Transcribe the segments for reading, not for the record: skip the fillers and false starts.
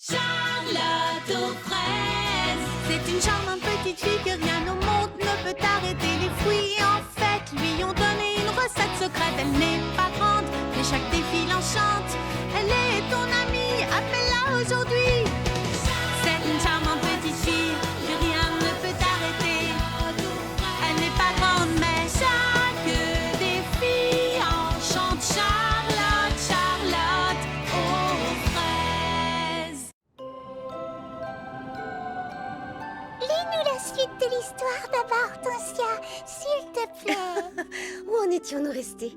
Charlotte aux fraises. C'est une charmante petite fille que rien au monde ne peut arrêter. Les fruits en fait lui ont donné une recette secrète. Elle n'est pas grande, mais chaque défi l'enchante. Elle est ton amie, appelle-la aujourd'hui. C'est une charmante petite fille que rien ne peut arrêter. Elle n'est pas grande, mais chaque défi enchante. Charlotte, Charlotte aux fraises. Lis-nous la suite de l'histoire d'abord, Hortensia, s'il te plaît. Où en étions-nous restés?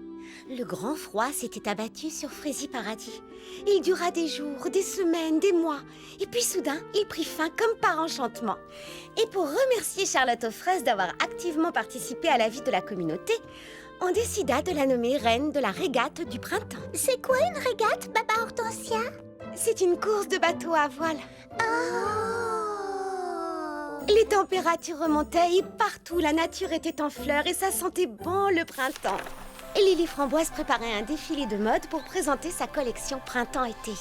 Le grand froid s'était abattu sur Frézy Paradis. Il dura des jours, des semaines, des mois. Et puis soudain, il prit fin comme par enchantement. Et pour remercier Charlotte aux fraises d'avoir activement participé à la vie de la communauté, on décida de la nommer reine de la régate du printemps. C'est quoi une régate, Baba Hortensia? C'est une course de bateau à voile. Oh! Les températures remontaient et partout la nature était en fleurs et ça sentait bon le printemps. Lily Framboise préparait un défilé de mode pour présenter sa collection printemps-été.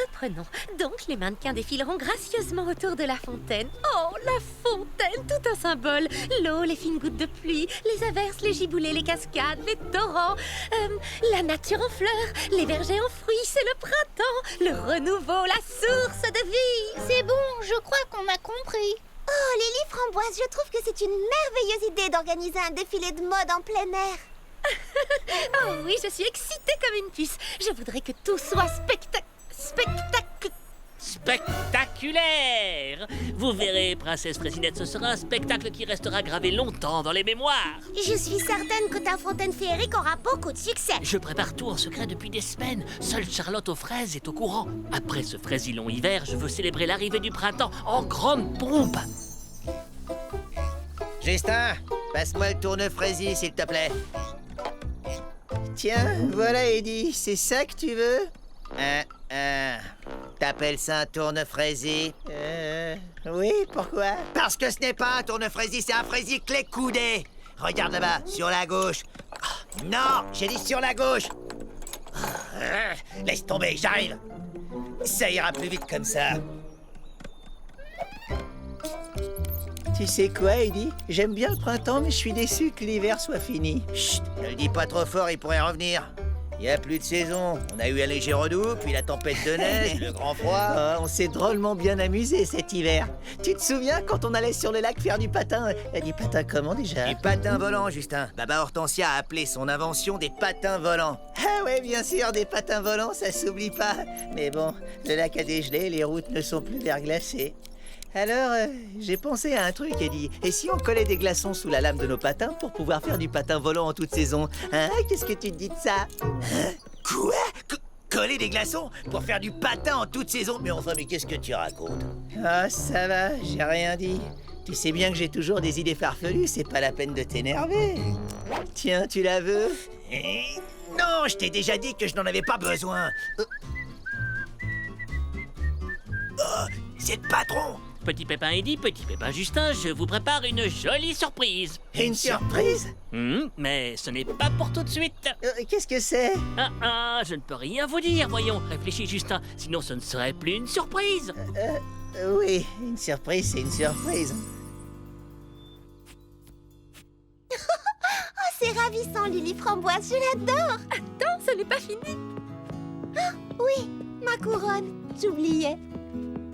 Reprenons. Donc les mannequins défileront gracieusement autour de la fontaine. Oh, la fontaine, tout un symbole. L'eau, les fines gouttes de pluie, les averses, les giboulées, les cascades, les torrents, la nature en fleurs, les vergers en fruits, c'est le printemps, le renouveau, la source de vie. C'est bon, je crois qu'on a compris. Oh, Lily Framboise, je trouve que c'est une merveilleuse idée d'organiser un défilé de mode en plein air. Oh oui, je suis excitée comme une puce. Je voudrais que tout soit spectaculaire! Vous verrez, princesse Frésinette, ce sera un spectacle qui restera gravé longtemps dans les mémoires. Je suis certaine que ta fontaine féerique aura beaucoup de succès. Je prépare tout en secret depuis des semaines. Seule Charlotte aux fraises est au courant. Après ce fraisi long hiver, je veux célébrer l'arrivée du printemps en grande pompe. Justin, passe-moi le tourne-fraisier, s'il te plaît. Tiens, voilà, Eddie, c'est ça que tu veux? T'appelles ça un tourne-fraisier? Oui, pourquoi? Parce que ce n'est pas un tourne-fraisier, c'est un fraisier clé-coudé. Regarde là-bas, sur la gauche. Non, j'ai dit sur la gauche. Laisse tomber, j'arrive. Ça ira plus vite comme ça. Tu sais quoi, Eddie? J'aime bien le printemps, mais je suis déçu que l'hiver soit fini. Chut, ne le dis pas trop fort, il pourrait revenir. Il n'y a plus de saison. On a eu un léger redoux, puis la tempête de neige, le grand froid. Oh, on s'est drôlement bien amusé cet hiver. Tu te souviens quand on allait sur le lac faire du patin? Du patin comment déjà? Du patin volant, Justin. Baba Hortensia a appelé son invention des patins volants. Ah ouais, bien sûr, des patins volants, ça s'oublie pas. Mais bon, le lac a dégelé, les routes ne sont plus verglacées. Alors, j'ai pensé à un truc, Eddie. Et si on collait des glaçons sous la lame de nos patins pour pouvoir faire du patin volant en toute saison? Hein? Qu'est-ce que tu te dis de ça? Hein? Quoi? Coller des glaçons pour faire du patin en toute saison? Mais enfin, mais qu'est-ce que tu racontes? Ah, ça va, j'ai rien dit. Tu sais bien que j'ai toujours des idées farfelues, c'est pas la peine de t'énerver. Tiens, tu la veux? Non, je t'ai déjà dit que je n'en avais pas besoin. Oh, c'est le patron! Petit Pépin Eddie, petit Pépin Justin, je vous prépare une jolie surprise. Une surprise? Mais ce n'est pas pour tout de suite. Qu'est-ce que c'est? Je ne peux rien vous dire, voyons. Réfléchis, Justin, sinon ce ne serait plus une surprise. Oui, une surprise, c'est une surprise. Oh, c'est ravissant, Lily Framboise, je l'adore. Attends, ce n'est pas fini. Oui, ma couronne, j'oubliais.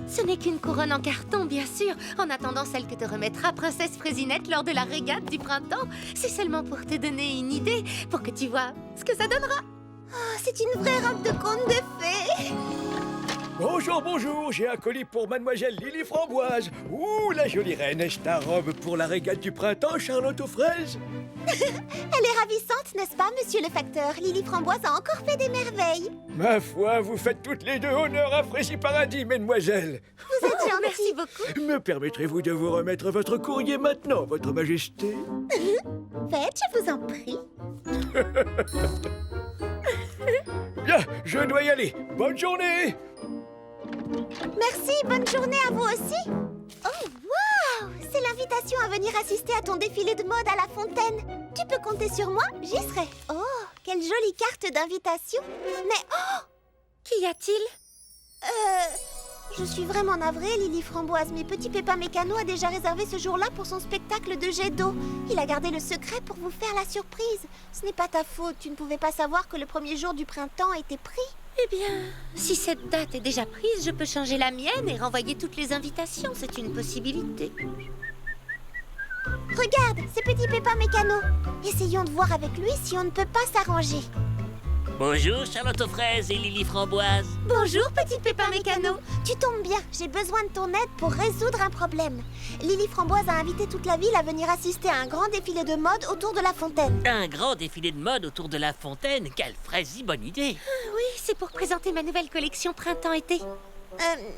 Ce n'est qu'une couronne en carton, bien sûr, en attendant celle que te remettra Princesse Frésinette lors de la régate du printemps. C'est seulement pour te donner une idée, pour que tu vois ce que ça donnera. Oh, c'est une vraie robe de conte de fées. Bonjour, bonjour, j'ai un colis pour mademoiselle Lily Framboise. Ouh, la jolie reine, est-ce ta robe pour la régate du printemps, Charlotte aux fraises? Elle est ravissante, n'est-ce pas, monsieur le facteur? Lily Framboise a encore fait des merveilles. Ma foi, vous faites toutes les deux honneur à Frézy Paradis, mesdemoiselles. Vous êtes gentille. Merci beaucoup. Me permettrez-vous de vous remettre votre courrier maintenant, votre majesté? Faites, je vous en prie. Bien, je dois y aller. Bonne journée! Merci, bonne journée à vous aussi. Oh, waouh! C'est l'invitation à venir assister à ton défilé de mode à la fontaine. Tu peux compter sur moi, j'y serai. Oh, quelle jolie carte d'invitation. Mais oh! Qu'y a-t-il? Je suis vraiment navrée, Lily Framboise, mais Petit Pépin Mécano a déjà réservé ce jour-là pour son spectacle de jet d'eau. Il a gardé le secret pour vous faire la surprise. Ce n'est pas ta faute, tu ne pouvais pas savoir que le premier jour du printemps était pris. Eh bien, si cette date est déjà prise, je peux changer la mienne et renvoyer toutes les invitations. C'est une possibilité. Regarde, c'est Petit Pépin Mécano. Essayons de voir avec lui si on ne peut pas s'arranger. Bonjour, Charlotte aux fraises et Lily Framboise. Bonjour, Petit Pépin Mécano. Tu tombes bien, j'ai besoin de ton aide pour résoudre un problème. Lily Framboise a invité toute la ville à venir assister à un grand défilé de mode autour de la fontaine. Un grand défilé de mode autour de la fontaine. Quelle fraise bonne idée. Oui, c'est pour présenter ma nouvelle collection printemps-été.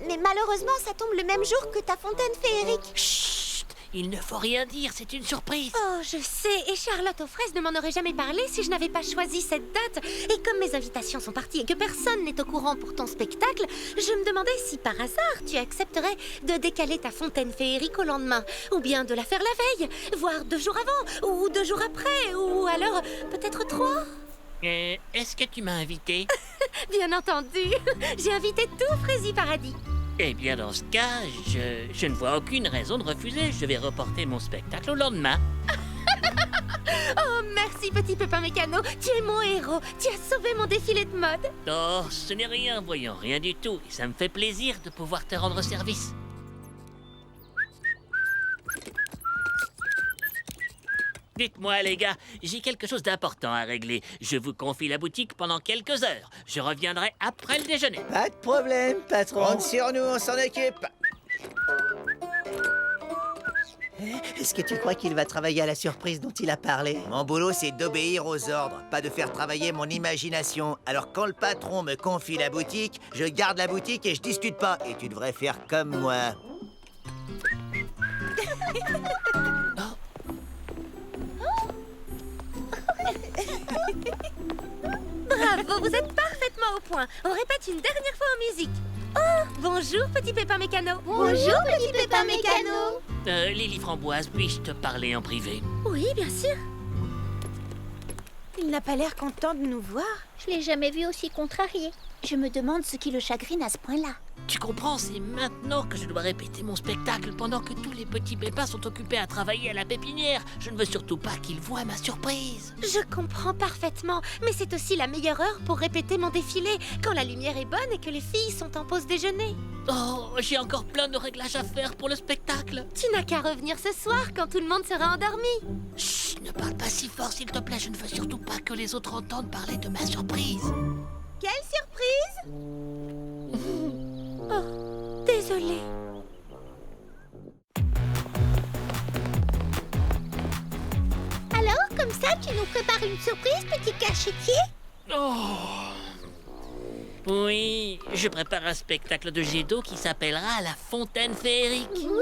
Mais malheureusement, ça tombe le même jour que ta fontaine féerique. Chut, il ne faut rien dire, c'est une surprise. Oh, je sais, et Charlotte aux fraises ne m'en aurait jamais parlé si je n'avais pas choisi cette date. Et comme mes invitations sont parties et que personne n'est au courant pour ton spectacle, je me demandais si par hasard tu accepterais de décaler ta fontaine féerique au lendemain, ou bien de la faire la veille, voire 2 jours avant, ou 2 jours après, ou alors peut-être 3. Est-ce que tu m'as invité? Bien entendu, j'ai invité tout Fraisi Paradis. Eh bien, dans ce cas, je ne vois aucune raison de refuser. Je vais reporter mon spectacle au lendemain. Oh, merci Petit Pépin Mécano, tu es mon héros, tu as sauvé mon défilé de mode. Oh, ce n'est rien, voyons, rien du tout. Et ça me fait plaisir de pouvoir te rendre service. Dites-moi, les gars, j'ai quelque chose d'important à régler. Je vous confie la boutique pendant quelques heures. Je reviendrai après le déjeuner. Pas de problème, patron. Compte sur nous, on s'en occupe. Est-ce que tu crois qu'il va travailler à la surprise dont il a parlé? Mon boulot, c'est d'obéir aux ordres, pas de faire travailler mon imagination. Alors quand le patron me confie la boutique, je garde la boutique et je discute pas. Et tu devrais faire comme moi. Bravo, vous êtes parfaitement au point. On répète une dernière fois en musique. Oh, bonjour Petit Pépin Mécano. Bonjour, Petit Pépin Mécano. Lily Framboise, puis-je te parler en privé? Oui, bien sûr. Il n'a pas l'air content de nous voir. Je l'ai jamais vu aussi contrarié. Je me demande ce qui le chagrine à ce point-là. Tu comprends, c'est maintenant que je dois répéter mon spectacle pendant que tous les petits pépins sont occupés à travailler à la pépinière. Je ne veux surtout pas qu'ils voient ma surprise. Je comprends parfaitement, mais c'est aussi la meilleure heure pour répéter mon défilé, quand la lumière est bonne et que les filles sont en pause déjeuner. Oh, j'ai encore plein de réglages à faire pour le spectacle. Tu n'as qu'à revenir ce soir quand tout le monde sera endormi. Chut, ne parle pas si fort, s'il te plaît. Je ne veux surtout pas que les autres entendent parler de ma surprise. Quelle surprise! Oh, désolée. Alors, comme ça, tu nous prépares une surprise, petit cachetier? Oh. Oui, je prépare un spectacle de jet d'eau qui s'appellera la fontaine féerique. Ouh!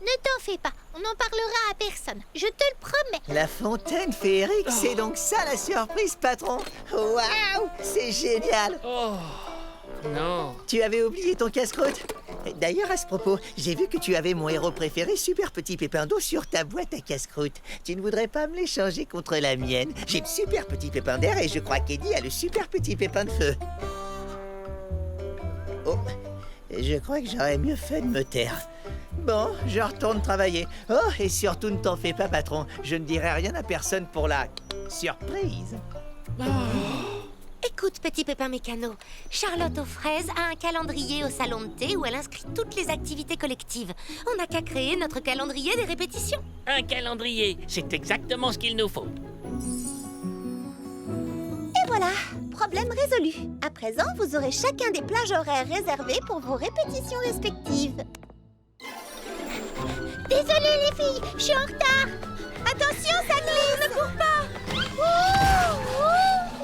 Ne t'en fais pas, on n'en parlera à personne, je te le promets. La fontaine féerique, c'est donc ça la surprise, patron? Waouh, c'est génial! Oh, non. Tu avais oublié ton casse-croûte? D'ailleurs, à ce propos, j'ai vu que tu avais mon héros préféré, Super Petit Pépin d'eau, sur ta boîte à casse-croûte. Tu ne voudrais pas me l'échanger contre la mienne? J'ai le Super Petit Pépin d'air et je crois qu'Eddie a le Super Petit Pépin de feu. Oh, je crois que j'aurais mieux fait de me taire. Bon, je retourne travailler. Oh, et surtout ne t'en fais pas, patron. Je ne dirai rien à personne pour la surprise. Écoute, Petit Pépin Mécano, Charlotte aux fraises a un calendrier au salon de thé où elle inscrit toutes les activités collectives. On n'a qu'à créer notre calendrier des répétitions. Un calendrier, c'est exactement ce qu'il nous faut. Et voilà, problème résolu. À présent, vous aurez chacun des plages horaires réservées pour vos répétitions respectives. Désolée les filles, je suis en retard. Attention, ça glisse. Ne cours pas.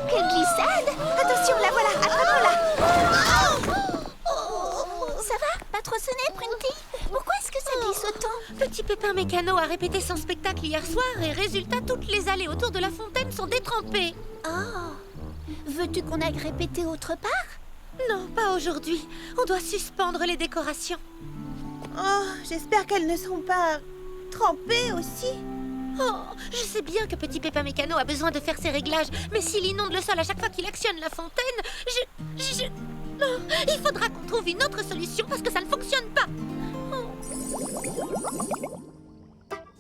Quelle glissade. Attention, la voilà, attrape-la. Ça va? Pas trop sonné, Prunty? Pourquoi est-ce que ça glisse autant? Petit Pépin Mécano a répété son spectacle hier soir et résultat, toutes les allées autour de la fontaine sont détrempées. Oh. Veux-tu qu'on aille répéter autre part? Non, pas aujourd'hui. On doit suspendre les décorations. Oh, j'espère qu'elles ne sont pas trempées aussi. Oh, je sais bien que Petit Pépin Mécano a besoin de faire ses réglages, mais s'il inonde le sol à chaque fois qu'il actionne la fontaine, Il faudra qu'on trouve une autre solution parce que ça ne fonctionne pas.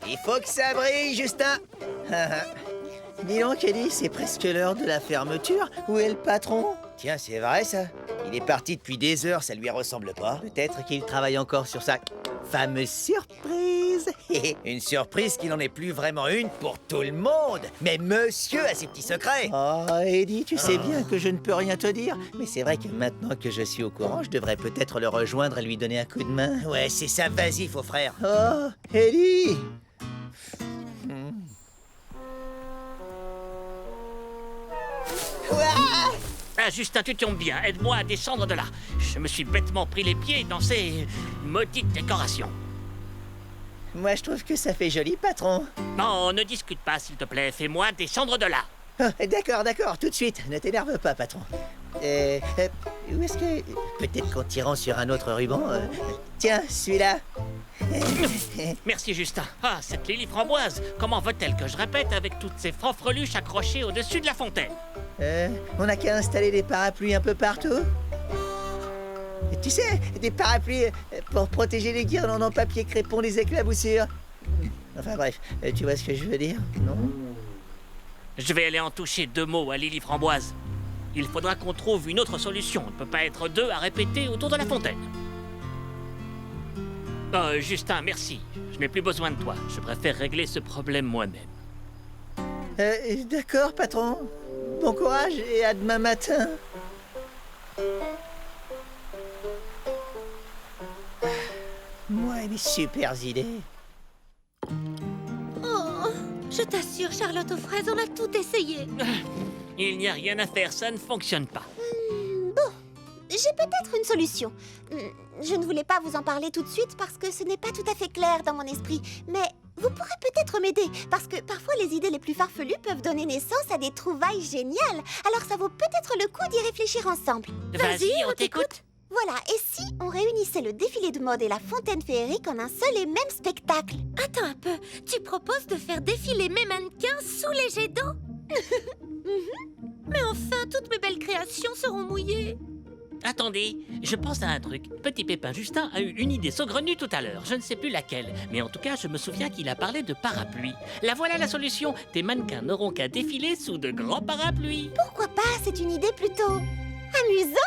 Il faut que ça brille, Justin. Dis donc, Eddie, c'est presque l'heure de la fermeture. Où est le patron? Tiens, c'est vrai ça. Il est parti depuis des heures, ça lui ressemble pas. Peut-être qu'il travaille encore sur sa fameuse surprise. Une surprise qui n'en est plus vraiment une pour tout le monde. Mais monsieur a ses petits secrets. Oh, Eddie, tu sais bien que je ne peux rien te dire. Mais c'est vrai que maintenant que je suis au courant, je devrais peut-être le rejoindre et lui donner un coup de main. Ouais, c'est ça, vas-y, faux frère. Oh, Eddie! Ah, Justin, tu tombes bien. Aide-moi à descendre de là. Je me suis bêtement pris les pieds dans ces maudites décorations. Moi, je trouve que ça fait joli, patron. Non, ne discute pas, s'il te plaît. Fais-moi descendre de là. Ah, d'accord, tout de suite. Ne t'énerve pas, patron. Où est-ce que... Peut-être qu'en tirant sur un autre ruban... Tiens, celui-là. Merci, Justin. Ah, cette Lily Framboise. Comment veut-elle que je répète avec toutes ces fanfreluches accrochées au-dessus de la fontaine? On n'a qu'à installer des parapluies un peu partout. Tu sais, des parapluies pour protéger les guirlandes en papier crépon des éclaboussures. Enfin bref, tu vois ce que je veux dire, non? Je vais aller en toucher 2 mots à Lily Framboise. Il faudra qu'on trouve une autre solution. On ne peut pas être 2 à répéter autour de la fontaine. Justin, merci. Je n'ai plus besoin de toi. Je préfère régler ce problème moi-même. D'accord, patron. Bon courage et à demain matin. Moi et mes super idées. Oh, je t'assure, Charlotte aux fraises, on a tout essayé. Il n'y a rien à faire, ça ne fonctionne pas. Bon, j'ai peut-être une solution. Je ne voulais pas vous en parler tout de suite parce que ce n'est pas tout à fait clair dans mon esprit, mais vous pourrez peut-être m'aider parce que parfois les idées les plus farfelues peuvent donner naissance à des trouvailles géniales. Alors ça vaut peut-être le coup d'y réfléchir ensemble. Vas-y, on t'écoute. Voilà, et si on réunissait le défilé de mode et la fontaine féerique en un seul et même spectacle? Attends un peu, tu proposes de faire défiler mes mannequins sous les jets d'eau? Mais enfin, toutes mes belles créations seront mouillées. Attendez, je pense à un truc. Petit Pépin Justin a eu une idée saugrenue tout à l'heure. Je ne sais plus laquelle, mais en tout cas, je me souviens qu'il a parlé de parapluie. La voilà la solution. Tes mannequins n'auront qu'à défiler sous de grands parapluies. Pourquoi pas? C'est une idée plutôt amusante.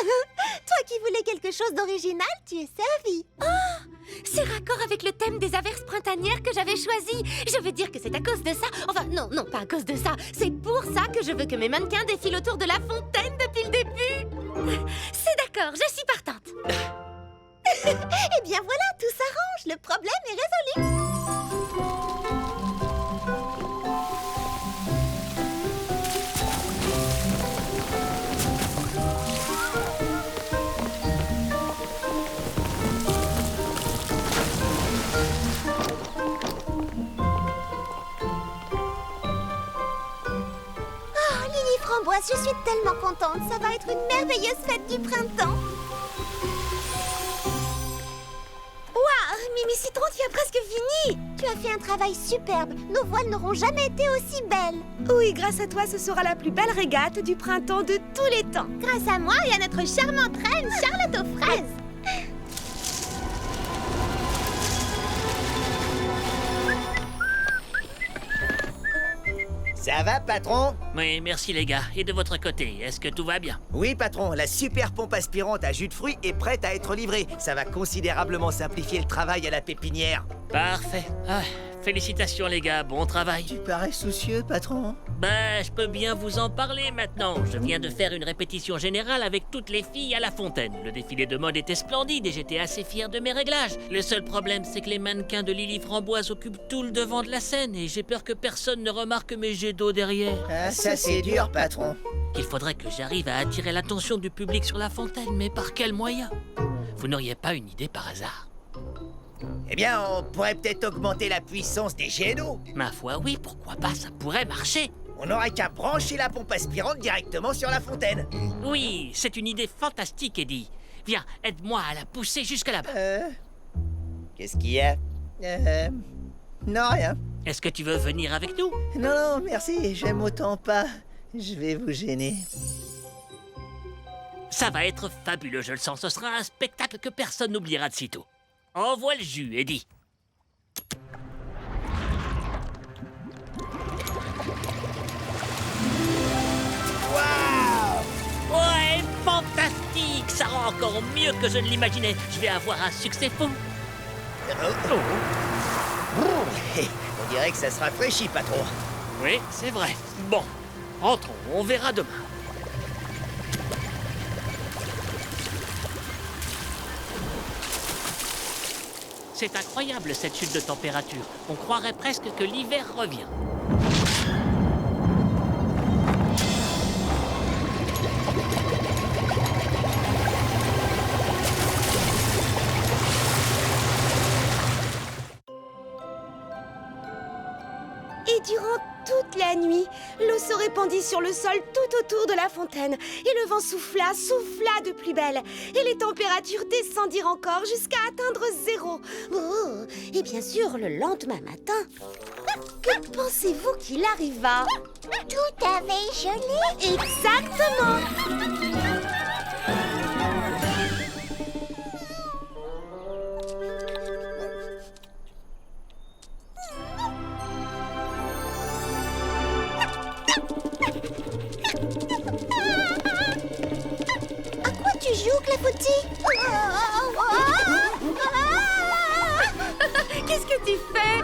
Toi qui voulais quelque chose d'original, tu es servi. C'est raccord avec le thème des averses printanières que j'avais choisi. Je veux dire que c'est à cause de ça. Enfin, non, pas à cause de ça. C'est pour ça que je veux que mes mannequins défilent autour de la fontaine depuis le début. C'est d'accord, je suis partante. Eh bien voilà, tout s'arrange. Le problème est résolu. Framboise, je suis tellement contente. Ça va être une merveilleuse fête du printemps. Waouh, Mimi Citron, tu as presque fini. Tu as fait un travail superbe. Nos voiles n'auront jamais été aussi belles. Oui, grâce à toi, ce sera la plus belle régate du printemps de tous les temps. Grâce à moi et à notre charmante reine, Charlotte aux fraises. Ça va, patron? Oui, merci les gars. Et de votre côté, est-ce que tout va bien? Oui, patron, la super pompe aspirante à jus de fruits est prête à être livrée. Ça va considérablement simplifier le travail à la pépinière. Parfait. Ah, félicitations les gars, bon travail. Tu parais soucieux, patron. Bah, je peux bien vous en parler maintenant. Je viens de faire une répétition générale avec toutes les filles à la fontaine. Le défilé de mode était splendide et j'étais assez fier de mes réglages. Le seul problème, c'est que les mannequins de Lily Framboise occupent tout le devant de la scène et j'ai peur que personne ne remarque mes jets d'eau derrière. Ah, ça c'est dur, patron. Il faudrait que j'arrive à attirer l'attention du public sur la fontaine, mais par quel moyen? Vous n'auriez pas une idée par hasard? Eh bien, on pourrait peut-être augmenter la puissance des jets d'eau. Ma foi, oui, pourquoi pas, ça pourrait marcher. On n'aurait qu'à brancher la pompe aspirante directement sur la fontaine. Oui, c'est une idée fantastique, Eddie. Viens, aide-moi à la pousser jusque là-bas. Qu'est-ce qu'il y a? Non, rien. Est-ce que tu veux venir avec nous? Non, merci, j'aime autant pas. Je vais vous gêner. Ça va être fabuleux, je le sens. Ce sera un spectacle que personne n'oubliera de sitôt. Envoie le jus, Eddie. Ouais, fantastique! Ça rend encore mieux que je ne l'imaginais. Je vais avoir un succès fou. On dirait que ça se rafraîchit pas trop. Oui, c'est vrai. Bon, entrons, on verra demain. C'est incroyable cette chute de température. On croirait presque que l'hiver revient. Et durant toute la nuit, l'eau se répandit sur le sol tout autour de la fontaine. Et le vent souffla de plus belle. Et les températures descendirent encore jusqu'à atteindre 0. Oh, et bien sûr, le lendemain matin, que pensez-vous qu'il arriva? Tout avait gelé. Exactement! À quoi tu joues, Clafoutis? Qu'est-ce que tu fais?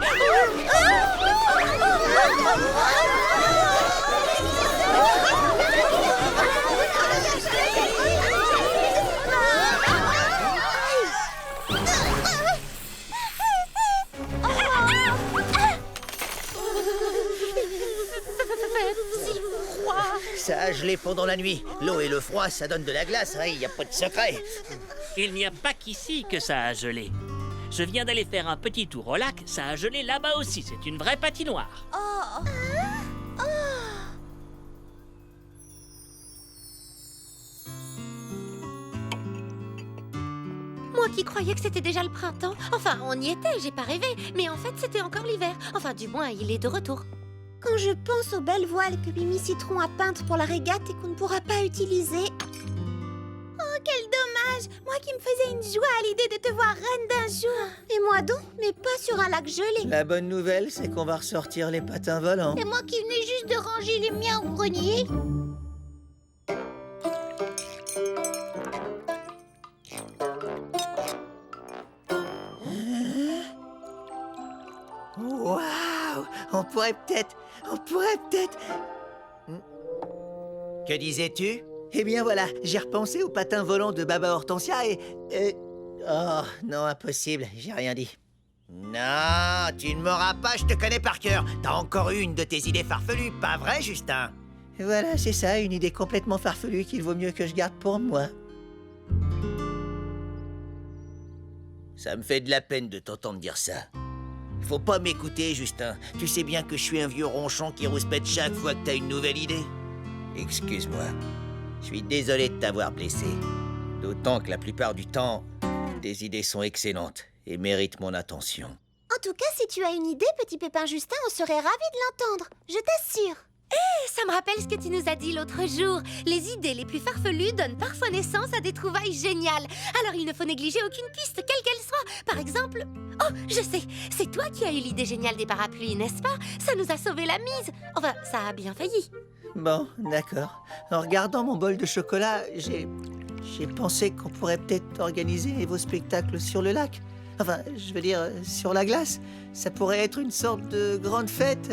Ça a gelé pendant la nuit. L'eau et le froid, ça donne de la glace, il n'y a pas de secret. Il n'y a pas qu'ici que ça a gelé. Je viens d'aller faire un petit tour au lac, ça a gelé là-bas aussi. C'est une vraie patinoire. Moi qui croyais que c'était déjà le printemps. Enfin, on y était, j'ai pas rêvé. Mais en fait, c'était encore l'hiver. Enfin, du moins, il est de retour. Quand je pense aux belles voiles que Mimi Citron a peintes pour la régate et qu'on ne pourra pas utiliser... Oh, quel dommage! Moi qui me faisais une joie à l'idée de te voir reine d'un jour. Et moi donc, mais pas sur un lac gelé. La bonne nouvelle, c'est qu'on va ressortir les patins volants. Et moi qui venais juste de ranger les miens au grenier. Waouh! On pourrait peut-être... Que disais-tu? Eh bien voilà, j'ai repensé aux patins volants de Baba Hortensia et... Oh, non, impossible, j'ai rien dit. Non, tu ne m'auras pas, je te connais par cœur. T'as encore eu une de tes idées farfelues, pas vrai, Justin? Voilà, c'est ça, une idée complètement farfelue qu'il vaut mieux que je garde pour moi. Ça me fait de la peine de t'entendre dire ça. Faut pas m'écouter, Justin. Tu sais bien que je suis un vieux ronchon qui rouspète chaque fois que t'as une nouvelle idée. Excuse-moi. Je suis désolé de t'avoir blessé. D'autant que la plupart du temps, tes idées sont excellentes et méritent mon attention. En tout cas, si tu as une idée, petit Pépin Justin, on serait ravis de l'entendre. Je t'assure. Ça me rappelle ce que tu nous as dit l'autre jour. Les idées les plus farfelues donnent parfois naissance à des trouvailles géniales. Alors il ne faut négliger aucune piste, quelle qu'elle soit. Par exemple... Oh, je sais, c'est toi qui as eu l'idée géniale des parapluies, n'est-ce pas? Ça nous a sauvé la mise. Enfin, ça a bien failli. Bon, d'accord. En regardant mon bol de chocolat, j'ai pensé qu'on pourrait peut-être organiser vos spectacles sur le lac. Enfin, je veux dire, sur la glace. Ça pourrait être une sorte de grande fête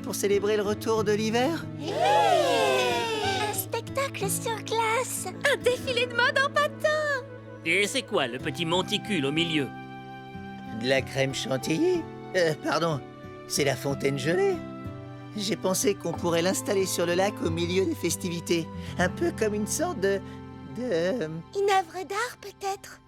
pour célébrer le retour de l'hiver. Un spectacle sur glace. Un défilé de mode en patin. Et c'est quoi le petit monticule au milieu? De la crème chantilly? Pardon, c'est la fontaine gelée. J'ai pensé qu'on pourrait l'installer sur le lac au milieu des festivités. Un peu comme une sorte de... Une œuvre d'art, peut-être?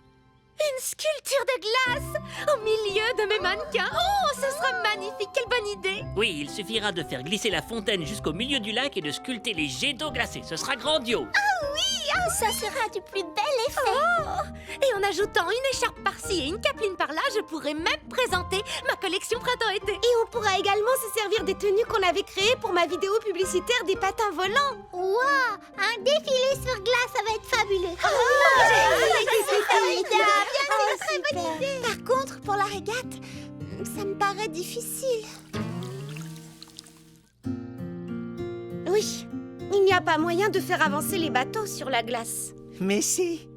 Une sculpture de glace au milieu de mes mannequins. Oh, ce sera magnifique, quelle bonne idée. Oui, il suffira de faire glisser la fontaine jusqu'au milieu du lac et de sculpter les jets d'eau glacée. Ce sera grandiose. Ça sera du plus bel effet. Oh, et en ajoutant une écharpe par-ci et une capeline par-là, je pourrais même présenter ma collection printemps-été. Et on pourra également se servir des tenues qu'on avait créées pour ma vidéo publicitaire des patins volants. Waouh, un défilé sur glace, ça va être fabuleux. C'est une très bonne idée. Par contre, pour la régate, ça me paraît difficile. Oui, il n'y a pas moyen de faire avancer les bateaux sur la glace. Mais si,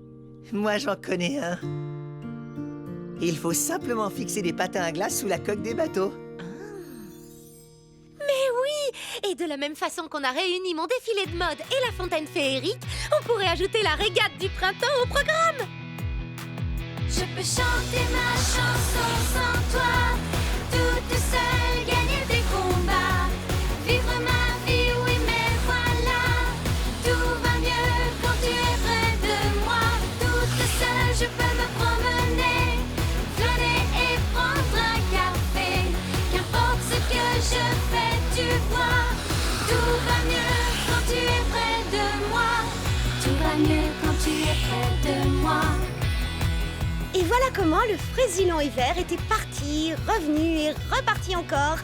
moi j'en connais un. Il faut simplement fixer des patins à glace sous la coque des bateaux. Et de la même façon qu'on a réuni mon défilé de mode et la fontaine féerique, on pourrait ajouter la régate du printemps au programme. Je peux chanter ma chanson sans toi, toute seule gagner des combats, vivre ma vie, oui mais voilà, tout va mieux quand tu es près de moi. Toute seule je peux me promener, flâner et prendre un café, qu'importe ce que je fais, tu vois, tout va mieux quand tu es près de moi, tout va mieux quand tu es près de moi. Et voilà comment le Frésilon hiver était parti, revenu et reparti encore,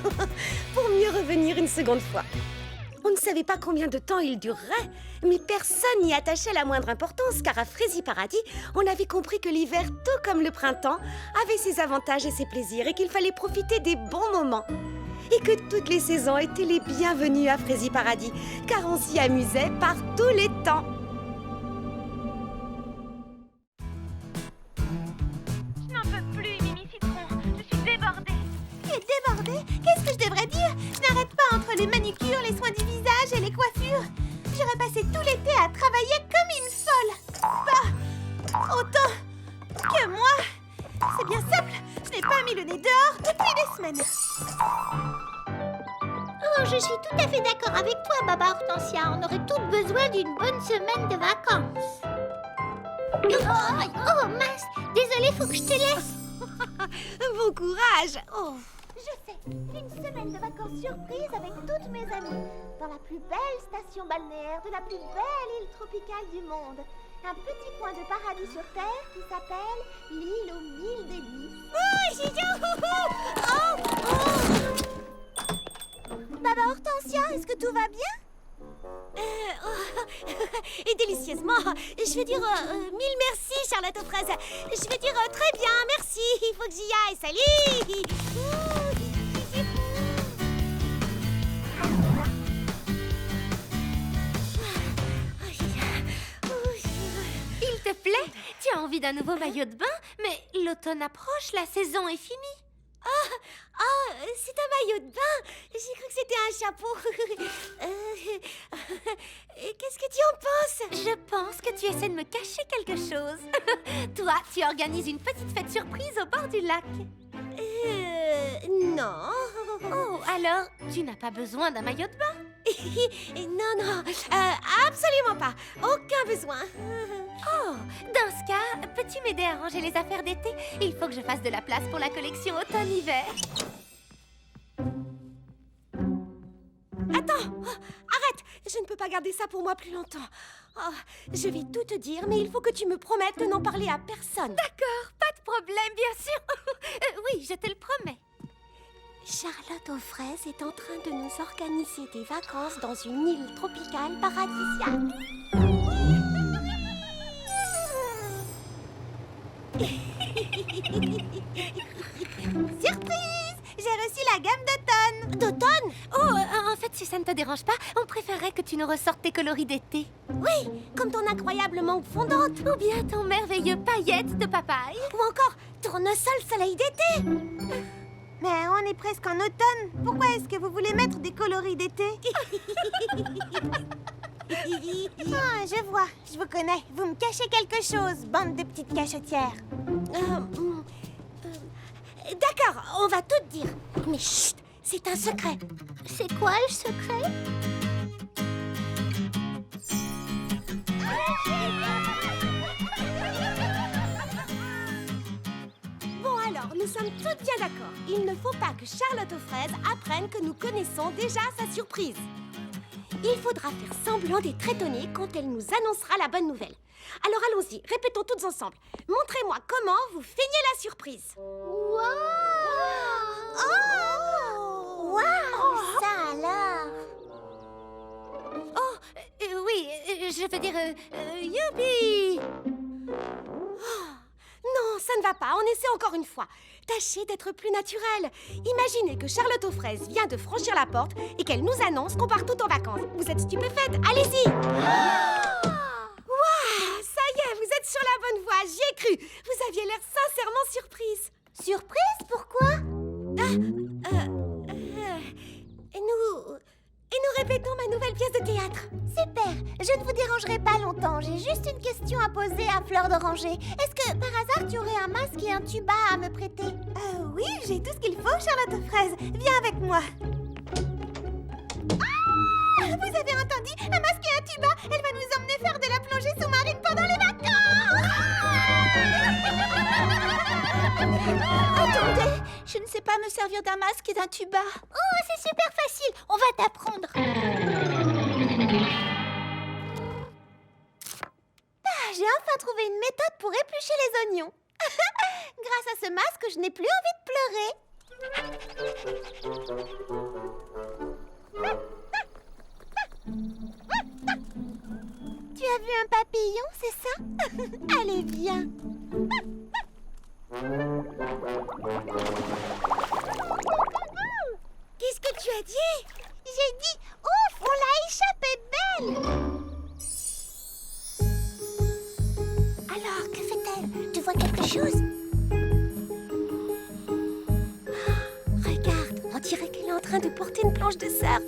pour mieux revenir une seconde fois. On ne savait pas combien de temps il durerait, mais personne n'y attachait la moindre importance, car à Fraisiparadis, on avait compris que l'hiver, tout comme le printemps, avait ses avantages et ses plaisirs, et qu'il fallait profiter des bons moments. Et que toutes les saisons étaient les bienvenues à Fraisiparadis, car on s'y amusait par tous les temps. Qu'est-ce que je devrais dire? Je n'arrête pas entre les manicures, les soins du visage et les coiffures. J'aurais passé tout l'été à travailler comme une folle. Pas autant que moi. C'est bien simple, je n'ai pas mis le nez dehors depuis des semaines. Oh, je suis tout à fait d'accord avec toi, Baba Hortensia. On aurait toutes besoin d'une bonne semaine de vacances. Oh, mince. Désolée, faut que je te laisse. Bon courage. Oh. Je sais, une semaine de vacances surprise avec toutes mes amies. Dans la plus belle station balnéaire de la plus belle île tropicale du monde. Un petit coin de paradis sur Terre qui s'appelle l'île aux 1000 délices. Baba Hortensia, est-ce que tout va bien? Et délicieusement. Je veux dire mille merci, Charlotte aux fraises. Je veux dire très bien, merci. Il faut que j'y aille. Salut. Il te plaît? Tu as envie d'un nouveau maillot de bain? Mais l'automne approche, la saison est finie. C'est un maillot de bain. J'ai cru que c'était un chapeau. Qu'est-ce que tu en penses? Je pense que tu essaies de me cacher quelque chose. Toi, tu organises une petite fête surprise au bord du lac. Non. Oh, alors, tu n'as pas besoin d'un maillot de bain? Non, absolument pas. Aucun besoin. Oh, dans ce cas, peux-tu m'aider à ranger les affaires d'été? Il faut que je fasse de la place pour la collection automne-hiver. Attends, arrête. Je ne peux pas garder ça pour moi plus longtemps. Je vais tout te dire, mais il faut que tu me promettes de n'en parler à personne. D'accord, pas de problème, bien sûr. Oui, je te le promets. Charlotte aux fraises est en train de nous organiser des vacances dans une île tropicale paradisiaque. Surprise! J'ai reçu la gamme d'automne. D'automne? Oh, en fait, si ça ne te dérange pas, on préférerait que tu nous ressortes tes coloris d'été. Oui, comme ton incroyable mangue fondante. Ou bien ton merveilleux paillette de papaye. Ou encore tournesol soleil d'été. Mais on est presque en automne. Pourquoi est-ce que vous voulez mettre des coloris d'été? Ah, je vois, je vous connais. Vous me cachez quelque chose, bande de petites cachetières. D'accord, on va tout te dire. Mais chut, c'est un secret. C'est quoi le secret? toutes bien d'accord. Il ne faut pas que Charlotte aux fraises apprenne que nous connaissons déjà sa surprise. Il faudra faire semblant d'être étonnée quand elle nous annoncera la bonne nouvelle. Alors allons-y, répétons toutes ensemble. Montrez-moi comment vous feignez la surprise. Wow! Oh! Wow! Ça alors! Oui, je veux dire... youpi! Non, ça ne va pas, on essaie encore une fois. Tâchez d'être plus naturel. Imaginez que Charlotte aux fraises vient de franchir la porte et qu'elle nous annonce qu'on part tout en vacances. Vous êtes stupéfaite, allez-y! Waouh, ça y est, vous êtes sur la bonne voie, j'y ai cru. Vous aviez l'air sincèrement surprise. Surprise? Pourquoi? Et nous répétons ma nouvelle pièce de théâtre. Super! Je ne vous dérangerai pas longtemps. J'ai juste une question à poser à Fleur d'Oranger. Est-ce que, par hasard, tu aurais un masque et un tuba à me prêter? Oui, j'ai tout ce qu'il faut, Charlotte aux fraises. Viens avec moi. Ah! Vous avez entendu? Un masque et un tuba! Elle va nous emmener faire de la plongée sous-marine pendant les vacances! Attendez! Je ne sais pas me servir d'un masque et d'un tuba. Oh, c'est super facile! On va t'apprendre! J'ai enfin trouvé une méthode pour éplucher les oignons. Grâce à ce masque, je n'ai plus envie de pleurer. Tu as vu un papillon, c'est ça? Allez, viens. Qu'est-ce que tu as dit? J'ai dit, ouf, on l'a échappé belle. Alors, que fait-elle? Tu vois quelque chose? Regarde, on dirait qu'elle est en train de porter une planche de surf.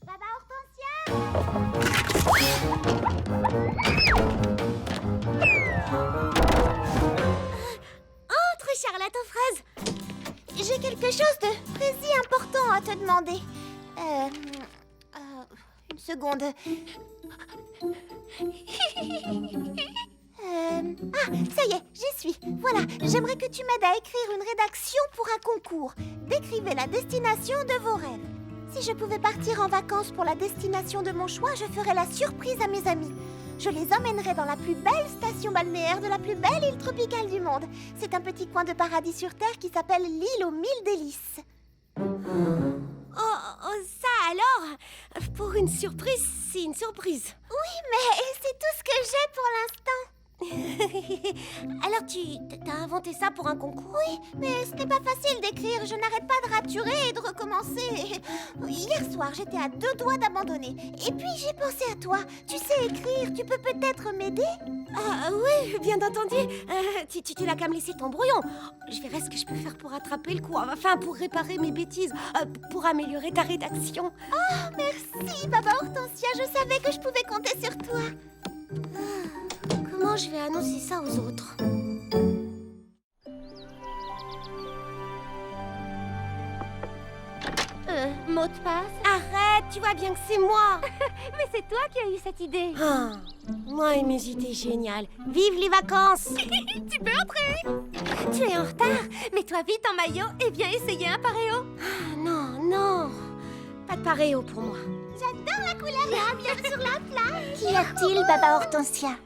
Baba Hortensia? Entre, Charlotte aux fraises. J'ai quelque chose de très important à te demander. Une seconde. Ça y est, j'y suis. Voilà, j'aimerais que tu m'aides à écrire une rédaction pour un concours. Décrivez la destination de vos rêves. Si je pouvais partir en vacances pour la destination de mon choix, je ferais la surprise à mes amis. Je les emmènerais dans la plus belle station balnéaire de la plus belle île tropicale du monde. C'est un petit coin de paradis sur Terre qui s'appelle l'île aux 1000 délices. Oh, ça alors? Pour une surprise, c'est une surprise. Oui, mais c'est tout ce que j'ai pour l'instant. Alors t'as inventé ça pour un concours? Oui, mais ce n'est pas facile d'écrire. Je n'arrête pas de raturer et de recommencer. Hier soir, j'étais à 2 doigts d'abandonner. Et puis, j'ai pensé à toi. Tu sais écrire, tu peux peut-être m'aider? Oui, bien entendu. Tu n'as qu'à me laisser ton brouillon. Je verrai ce que je peux faire pour attraper le coup. Enfin, pour réparer mes bêtises. Pour améliorer ta rédaction. Oh, merci, Baba Hortensia. Je savais que je pouvais compter sur toi. Comment je vais annoncer ça aux autres? Mot de passe? Arrête, tu vois bien que c'est moi. Mais c'est toi qui as eu cette idée. Ah, moi et mes idées géniales. Vive les vacances. Tu peux entrer. Tu es en retard. Mets-toi vite en maillot et viens essayer un paréo. Ah, non. Pas de paréo pour moi. J'adore la couleur bien sur la plage. Qu'y a-t-il, Baba Hortensia?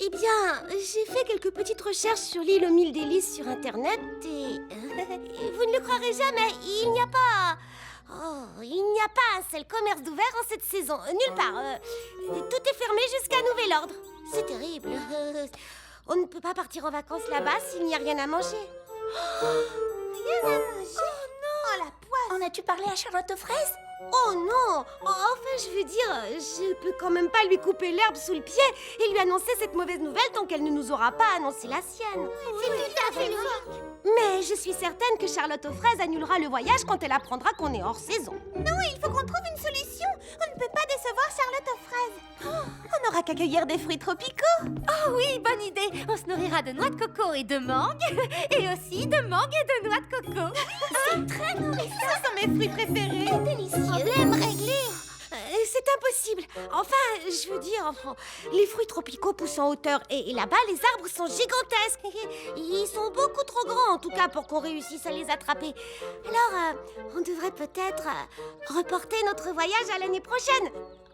Eh bien, j'ai fait quelques petites recherches sur l'île aux 1000 délices sur Internet et... vous ne le croirez jamais, il n'y a pas... il n'y a pas un seul commerce d'ouvert en cette saison, nulle part. Tout est fermé jusqu'à nouvel ordre. C'est terrible. On ne peut pas partir en vacances là-bas s'il n'y a rien à manger. Rien à manger? Oh non! Oh la poisse! En as-tu parlé à Charlotte aux fraises? Oh non! Enfin, je veux dire, je peux quand même pas lui couper l'herbe sous le pied et lui annoncer cette mauvaise nouvelle tant qu'elle ne nous aura pas annoncé la sienne. C'est tout à fait logique. Mais je suis certaine que Charlotte aux fraises annulera le voyage quand elle apprendra qu'on est hors saison. Non, il faut qu'on trouve une solution. On ne peut pas décevoir Charlotte aux fraises. On n'aura qu'à cueillir des fruits tropicaux. Oh oui, bonne idée. On se nourrira de noix de coco et de mangue. Et aussi de mangue et de noix de coco. C'est très nourrissant. Ce sont mes fruits préférés. C'est délicieux. Problème réglé. C'est impossible. Enfin, je veux dire, les fruits tropicaux poussent en hauteur et là-bas, les arbres sont gigantesques. Ils sont beaucoup trop grands, en tout cas, pour qu'on réussisse à les attraper. Alors, on devrait peut-être reporter notre voyage à l'année prochaine.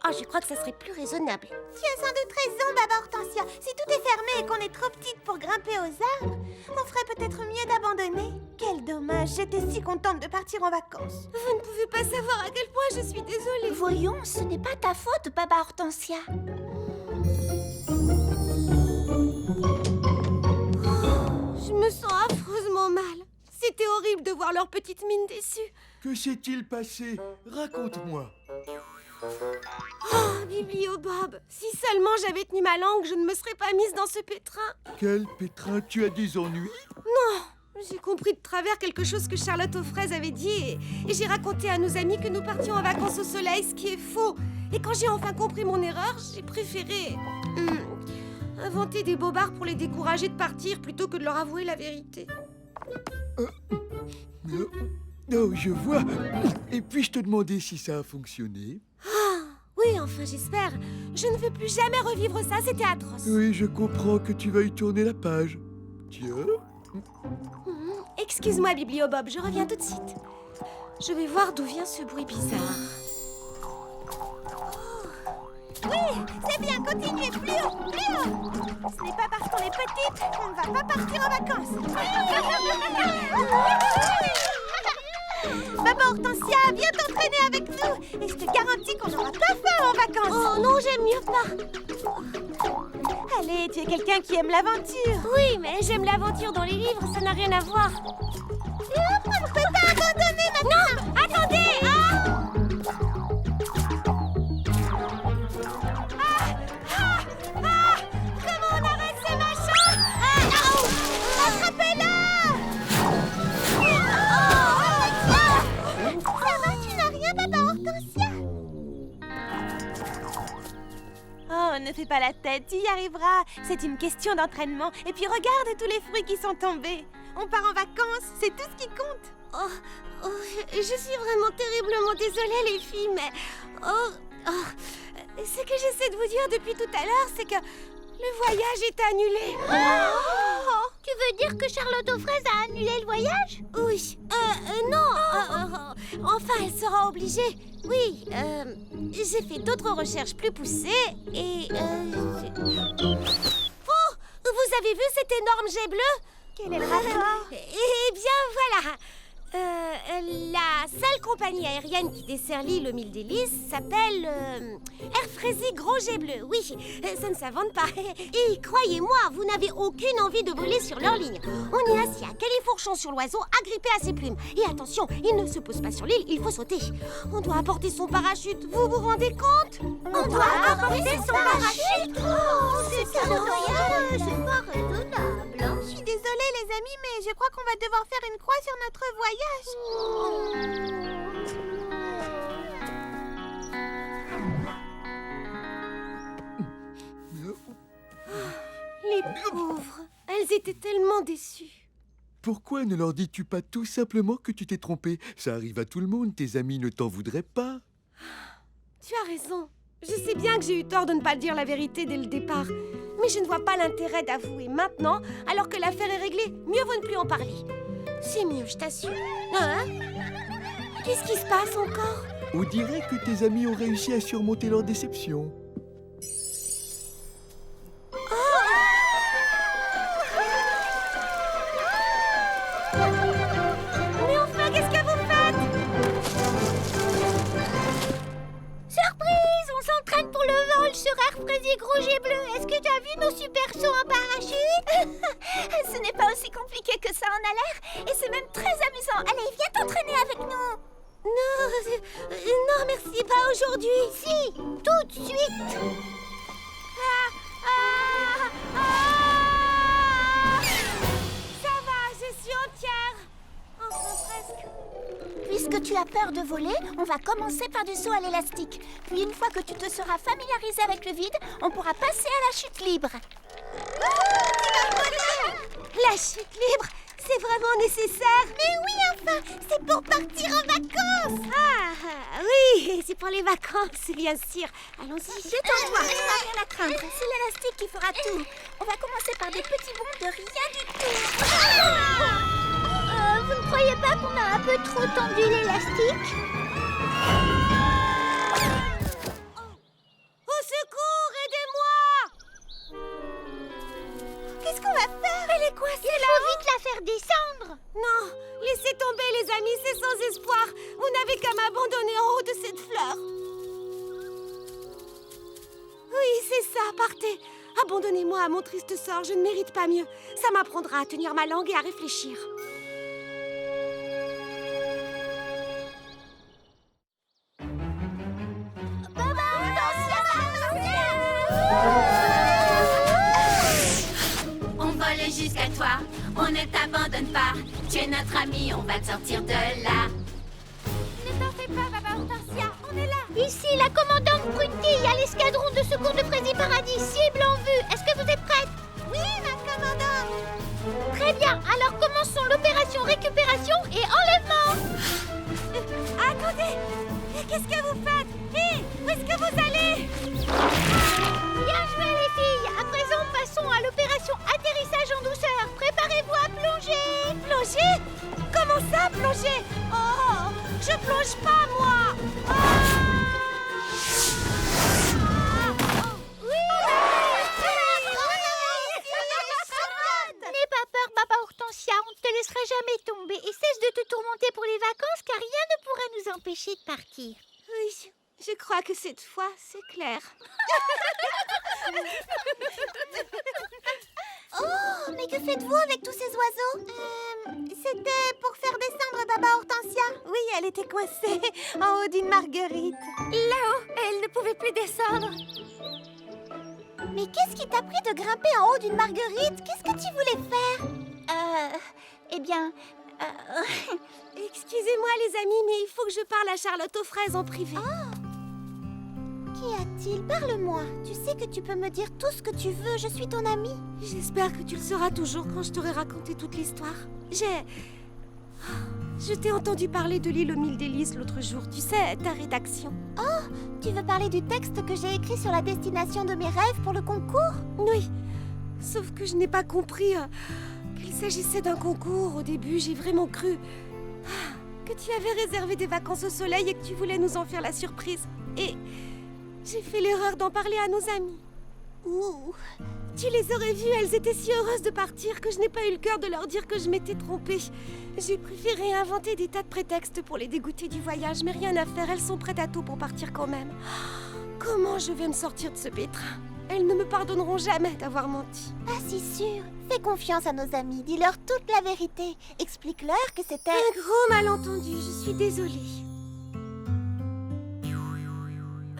Oh, je crois que ça serait plus raisonnable. Tu as sans doute raison, Baba Hortensia. Si tout est fermé et qu'on est trop petite pour grimper aux arbres, on ferait peut-être mieux d'abandonner. Quel dommage, j'étais si contente de partir en vacances. Vous ne pouvez pas savoir à quel point je suis désolée. Voyons, ce n'est pas ta faute, Baba Hortensia. Je me sens affreusement mal. C'était horrible de voir leur petite mine déçue. Que s'est-il passé? Raconte-moi. Oh, Bibliobob, si seulement j'avais tenu ma langue, je ne me serais pas mise dans ce pétrin. Quel pétrin, tu as des ennuis? Non, j'ai compris de travers quelque chose que Charlotte aux fraises avait dit et j'ai raconté à nos amis que nous partions en vacances au soleil, ce qui est faux. Et quand j'ai enfin compris mon erreur, j'ai préféré inventer des bobards pour les décourager de partir plutôt que de leur avouer la vérité. Oh, je vois. Et puis-je te demander si ça a fonctionné? Oui, enfin j'espère. Je ne veux plus jamais revivre ça, c'était atroce. Oui, je comprends que tu veuilles tourner la page. Tiens. Excuse-moi, Bibliobob, je reviens tout de suite. Je vais voir d'où vient ce bruit bizarre. Oui, c'est bien, continuez, plus haut, plus haut. Ce n'est pas parce qu'on est petite qu'on ne va pas partir en vacances. Baba Hortensia, viens t'entraîner avec nous. Et je te garantis qu'on n'aura pas faim en vacances. Oh non, j'aime mieux pas. Allez, tu es quelqu'un qui aime l'aventure. Oui, mais j'aime l'aventure dans les livres, ça n'a rien à voir. On ne peut pas abandonner maintenant. Non, attendez. Comment on arrête ces machins? Attrapez-la. Ça va, tu n'as rien, Baba Hortensia? Oh, ne fais pas la tête, tu y arriveras. C'est une question d'entraînement. Et puis regarde tous les fruits qui sont tombés. On part en vacances, c'est tout ce qui compte. Je suis vraiment terriblement désolée, les filles, mais... ce que j'essaie de vous dire depuis tout à l'heure, c'est que le voyage est annulé. Tu veux dire que Charlotte aux fraises a annulé le voyage? Oui. Non. Enfin, elle sera obligée. Oui. J'ai fait d'autres recherches plus poussées et... Oh! Vous avez vu cet énorme jet bleu? Quel est le rapport? Eh bien, voilà. La seule compagnie aérienne qui dessert l'île aux Mille Délices s'appelle Air Frézy Gros Jet Bleu. Oui, ça ne s'invente pas. Et croyez-moi, vous n'avez aucune envie de voler sur leur ligne. On est assis à califourchon sur l'oiseau, agrippé à ses plumes. Et attention, il ne se pose pas sur l'île, il faut sauter. On doit apporter son parachute, vous vous rendez compte? On doit apporter son parachute. C'est ça le voyage. C'est pas raisonnable. Je suis désolée les amis, mais je crois qu'on va devoir faire une croix sur notre voyage. Les pauvres, elles étaient tellement déçues. Pourquoi ne leur dis-tu pas tout simplement que tu t'es trompé? Ça arrive à tout le monde, tes amis ne t'en voudraient pas. Tu as raison. Je sais bien que j'ai eu tort de ne pas dire la vérité dès le départ. Mais je ne vois pas l'intérêt d'avouer maintenant, alors que l'affaire est réglée. Mieux vaut ne plus en parler. C'est mieux, je t'assure. Hein? Qu'est-ce qui se passe encore? On dirait que tes amis ont réussi à surmonter leur déception. Mais enfin, qu'est-ce que vous faites? Surprise, on s'entraîne pour le vol sur Air Frézy Gros Jet Bleu. Est-ce que tu as vu nos super sauts en parachute? Ce n'est pas aussi compliqué que ça en a l'air et c'est même très amusant. Allez, viens t'entraîner avec nous. Non, merci, pas aujourd'hui. Si, tout de suite. Ça va, je suis entière. Enfin, presque. Puisque Puisque tu as peur de voler, on va commencer par du saut à l'élastique. Puis une fois que tu te seras familiarisé avec le vide, on pourra passer à la chute libre. La chute libre, c'est vraiment nécessaire. Mais oui, enfin, c'est pour partir en vacances. Ah, oui, c'est pour les vacances, bien sûr. Allons-y, Détends-toi, tu n'as rien à craindre. C'est l'élastique qui fera tout. On va commencer par des petits bonds de rien du tout. Vous ne croyez pas qu'on a un peu trop tendu l'élastique? Au secours, aidez-moi! Qu'est-ce qu'on va faire? Elle est coincée Il faut vite la faire descendre. Non, laissez tomber les amis, c'est sans espoir. Vous n'avez qu'à m'abandonner en haut de cette fleur. Oui, c'est ça, partez. Abandonnez-moi à mon triste sort, je ne mérite pas mieux. Ça m'apprendra à tenir ma langue et à réfléchir. On vole jusqu'à toi, on ne t'abandonne pas. Tu es notre ami, on va te sortir de là. Ne t'en fais pas, Baba Hortensia, on est là. Ici, la commandante Prunty à l'escadron de secours de Freddy Paradis, cible en vue. Est-ce que vous êtes prête? Oui, ma commandante. Très bien, alors commençons l'opération récupération et enlèvement. Attendez! Qu'est-ce que vous faites? Hé, où est-ce que vous allez? Bien joué, les filles. À présent, passons à l'opération atterrissage en douceur. Préparez-vous à plonger. Plonger? Comment ça, plonger? Oh, je plonge pas, moi! N'aie pas peur, Baba Hortensia, on ne te laissera jamais tomber. Et cesse de te tourmenter pour les vacances, car rien ne pourra nous empêcher de partir. Oui, je crois que cette fois, c'est clair. Oh, mais que faites-vous avec tous ces oiseaux? C'était pour faire descendre Baba Hortensia. Oui, elle était coincée en haut d'une marguerite. Là-haut, elle ne pouvait plus descendre. Mais qu'est-ce qui t'a pris de grimper en haut d'une marguerite? Qu'est-ce que tu voulais faire? Eh bien... Excusez-moi, les amis, mais il faut que je parle à Charlotte aux fraises en privé. Qu'y a-t-il? Parle-moi. Tu sais que tu peux me dire tout ce que tu veux. Je suis ton amie. J'espère que tu le sauras toujours quand je t'aurai raconté toute l'histoire. Je t'ai entendu parler de l'île aux 1000 délices l'autre jour. Tu sais, ta rédaction. Tu veux parler du texte que j'ai écrit sur la destination de mes rêves pour le concours? Oui, sauf que je n'ai pas compris qu'il s'agissait d'un concours. Au début, j'ai vraiment cru que tu avais réservé des vacances au soleil et que tu voulais nous en faire la surprise. Et j'ai fait l'erreur d'en parler à nos amies. Ouh. Tu les aurais vues, elles étaient si heureuses de partir que je n'ai pas eu le cœur de leur dire que je m'étais trompée. J'ai préféré inventer des tas de prétextes pour les dégoûter du voyage, mais rien à faire, elles sont prêtes à tout pour partir quand même. Comment je vais me sortir de ce pétrin? Elles ne me pardonneront jamais d'avoir menti. Pas si sûr. Fais confiance à nos amis. Dis-leur toute la vérité. Explique-leur que c'était... Un gros malentendu, je suis désolée.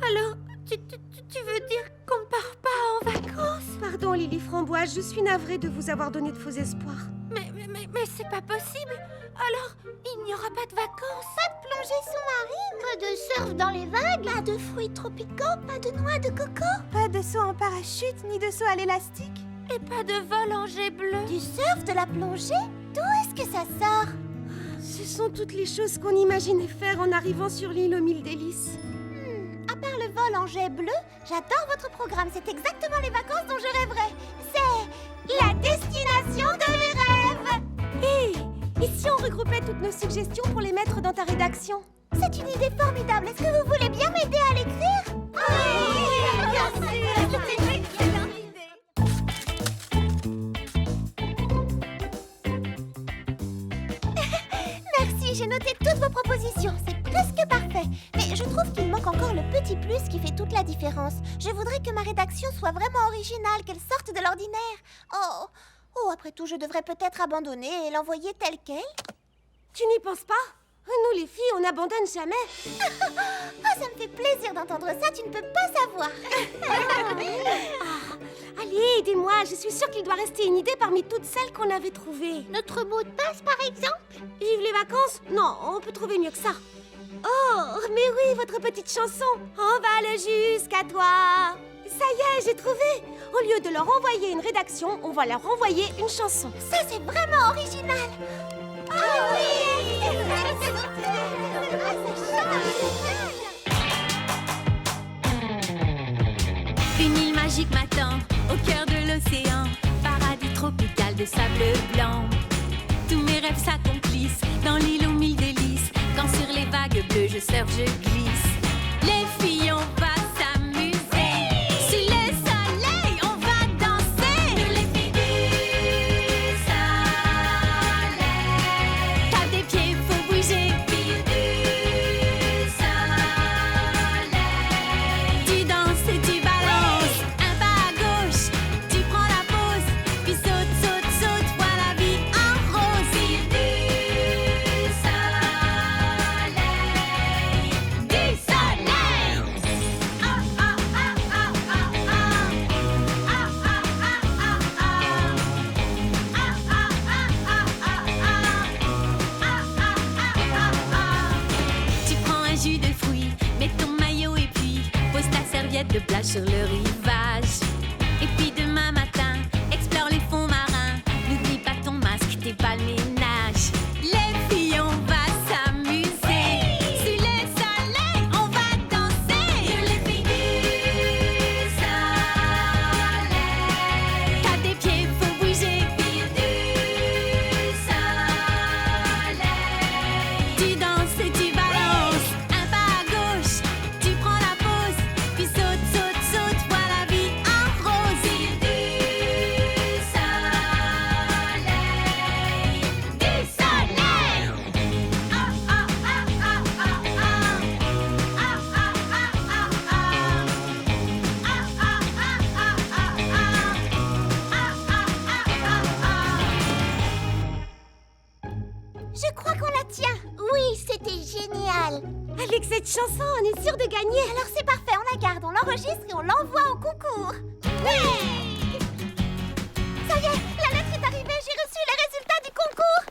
Alors, tu veux dire qu'on ne part pas en vacances? Pardon, Lily Framboise, je suis navrée de vous avoir donné de faux espoirs. Mais c'est pas possible. Alors, il n'y aura pas de vacances? Pas de plongée sous-marine, pas de surf dans les vagues, pas de fruits tropicaux, pas de noix de coco, Pas de saut en parachute, ni de saut à l'élastique. Et pas de vol en jet bleu? du surf, de la plongée. D'où est-ce que ça sort? Ce sont toutes les choses qu'on imaginait faire en arrivant sur l'île aux 1000 délices. À part le vol en jet bleu, j'adore votre programme. C'est exactement les vacances dont je rêverais. C'est la destination de mes rêves. Hé, et si on regroupait toutes nos suggestions pour les mettre dans ta rédaction? C'est une idée formidable. Est-ce que vous voulez bien m'aider à l'écrire? Oui, bien sûr. C'est une excellente idée. Merci, j'ai noté toutes vos propositions. C'est presque parfait. Mais je trouve qu'il manque encore le petit plus qui fait toute la différence. Je voudrais que ma rédaction soit vraiment originale, qu'elle sorte de l'ordinaire. Oh, après tout, je devrais peut-être abandonner et l'envoyer telle qu'elle. Tu n'y penses pas? Nous, les filles, on n'abandonne jamais. Ah, ça me fait plaisir d'entendre ça, tu ne peux pas savoir. Allez, aidez-moi, je suis sûre qu'il doit rester une idée parmi toutes celles qu'on avait trouvées. Notre mot de passe, par exemple? Vive les vacances? Non, on peut trouver mieux que ça. Oh, mais oui, votre petite chanson. On va le jusqu'à toi. Ça y est, j'ai trouvé. Au lieu de leur envoyer une rédaction, on va leur envoyer une chanson. Ça, c'est vraiment original. Ah oui! Une île magique m'attend, au cœur de l'océan, paradis tropical de sable blanc. Tous mes rêves s'accomplissent dans l'île aux mille délices. Quand sur les vagues bleues je surfe, je glisse. Les filles, on va s'amuser. Sous le soleil, on va danser. Nous les filles du soleil. Tape des pieds, faut bouger. Filles du soleil. Tu danses et tu balances. Un pas à gauche, tu prends la pause. Puis saute, saute, saute, vois la vie en rose. Filles du soleil. Du soleil. Ah, ah, ah, ah, ah, ah. Ah, ah, ah, ah, ah. Ah, ah, ah, ah, ah, ah. Ah, ah, ah, ah. Tu prends un jus de fruits, mets ton maillot et puis pose ta serviette de plage sur le rivage. Et puis demain matin, explore les fonds marins. N'oublie pas ton masque, tes pas le ménage. Les filles, on va s'amuser. Sous le soleil, on va danser. Les filles du soleil. Tape des pieds, faut bouger. Filles du soleil. Tu danses et tu balances. Un pas à gauche, tu prends la pause. Puis saute, saute, saute, vois la vie en rose. Filles du soleil. Du soleil. Ah, ah, ah, ah, ah, ah. Ah, ah, ah, ah, ah. Ah, ah, ah, ah, ah, ah. Ah, ah, ah, ah. Je crois qu'on la tient. Oui, c'était génial. Avec cette chanson, on est sûr de gagner. Alors c'est parfait, on la garde, on l'enregistre et on l'envoie au concours. Ouais! Ça y est, la lettre est arrivée, j'ai reçu les résultats du concours.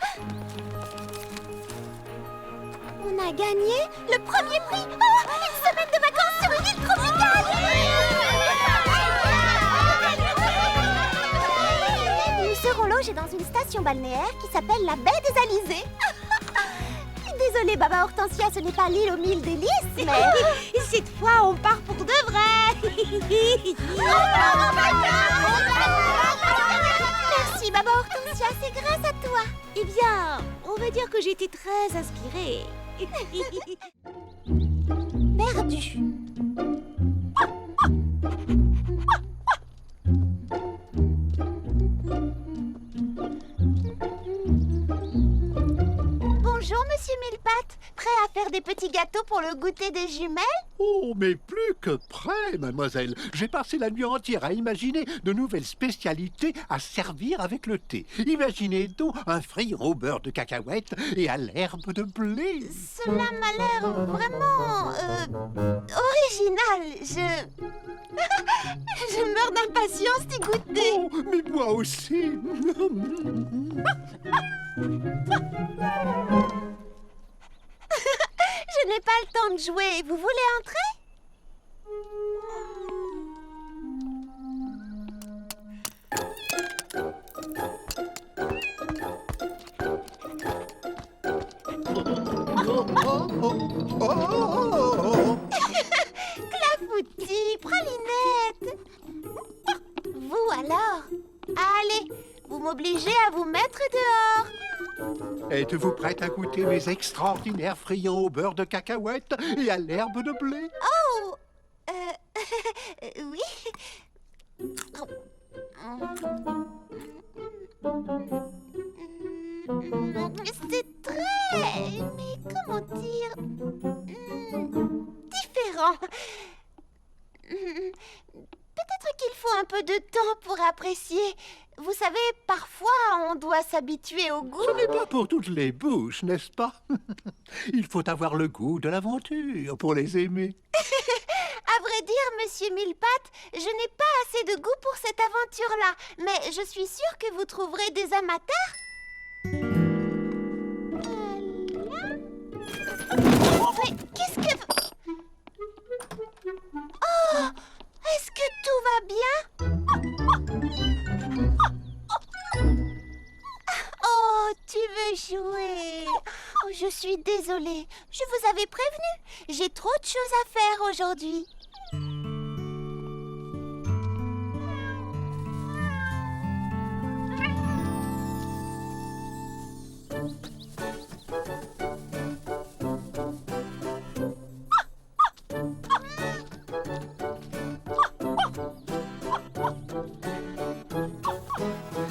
On a gagné le premier prix. Oh, une semaine de vacances sur une île tropicale. Nous serons logés dans une station balnéaire qui s'appelle la baie des Alizés. Désolée, Baba Hortensia, ce n'est pas l'île aux mille délices, mais... Et cette fois, on part pour de vrai. Merci, Baba Hortensia, c'est grâce à toi. Eh bien, on va dire que j'ai été très inspirée. Perdu. Bonjour, Monsieur Millepattes. Prêt à faire des petits gâteaux pour le goûter des jumelles? Oh, mais plus que prêt, mademoiselle. J'ai passé la nuit entière à imaginer de nouvelles spécialités à servir avec le thé. Imaginez donc un frire au beurre de cacahuète et à l'herbe de blé. Cela m'a l'air vraiment... original. Je meurs d'impatience d'y goûter. Oh, mais moi aussi. Je n'ai pas le temps de jouer. Vous voulez entrer? Clafoutis, pralinette. Vous alors? Allez, vous m'obligez à vous mettre dehors. Êtes-vous prête à goûter mes extraordinaires friands au beurre de cacahuète et à l'herbe de blé? Oh, oui. C'est très... mais comment dire... différent. Peut-être qu'il faut un peu de temps pour apprécier. Vous savez, parfois, on doit s'habituer au goût. Ce n'est pas pour toutes les bouches, n'est-ce pas? Il faut avoir le goût de l'aventure pour les aimer. À vrai dire, monsieur Millepattes, je n'ai pas assez de goût pour cette aventure-là, mais je suis sûre que vous trouverez des amateurs. Mais qu'est-ce que... Oh, est-ce que tout va bien? Oh, tu veux jouer? Oh, je suis désolée. Je vous avais prévenu. J'ai trop de choses à faire aujourd'hui.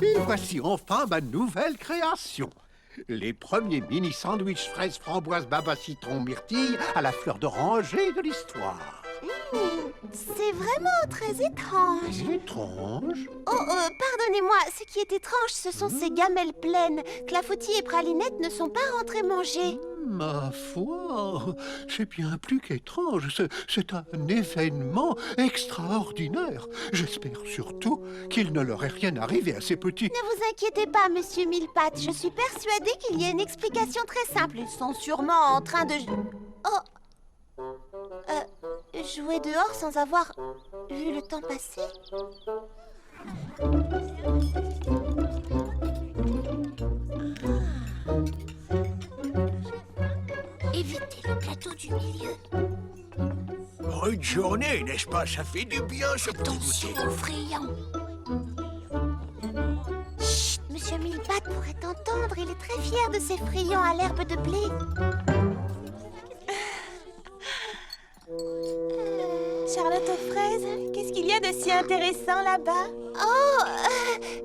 Et voici enfin ma nouvelle création. Les premiers mini sandwichs fraises, framboises, baba, citron, myrtille à la fleur d'oranger de l'histoire. C'est vraiment très étrange. Étrange. Oh, pardonnez-moi, ce qui est étrange, ce sont ces gamelles pleines. Clafoutis et Pralinette ne sont pas rentrés manger. Ma foi, c'est bien plus qu'étrange. C'est un événement extraordinaire. J'espère surtout qu'il ne leur est rien arrivé à ces petits. Ne vous inquiétez pas, monsieur Millepattes. Je suis persuadée qu'il y a une explication très simple. Ils sont sûrement en train de... Oh, jouer dehors sans avoir vu le temps passer. Évitez le plateau du milieu. Rude journée, n'est-ce pas? Ça fait du bien, ce petit Attention goûter. aux friands. Chut, monsieur Millepattes pourrait entendre. Il est très fier de ses friands à l'herbe de blé. Charlotte aux fraises, qu'est-ce qu'il y a de si intéressant là-bas? Oh,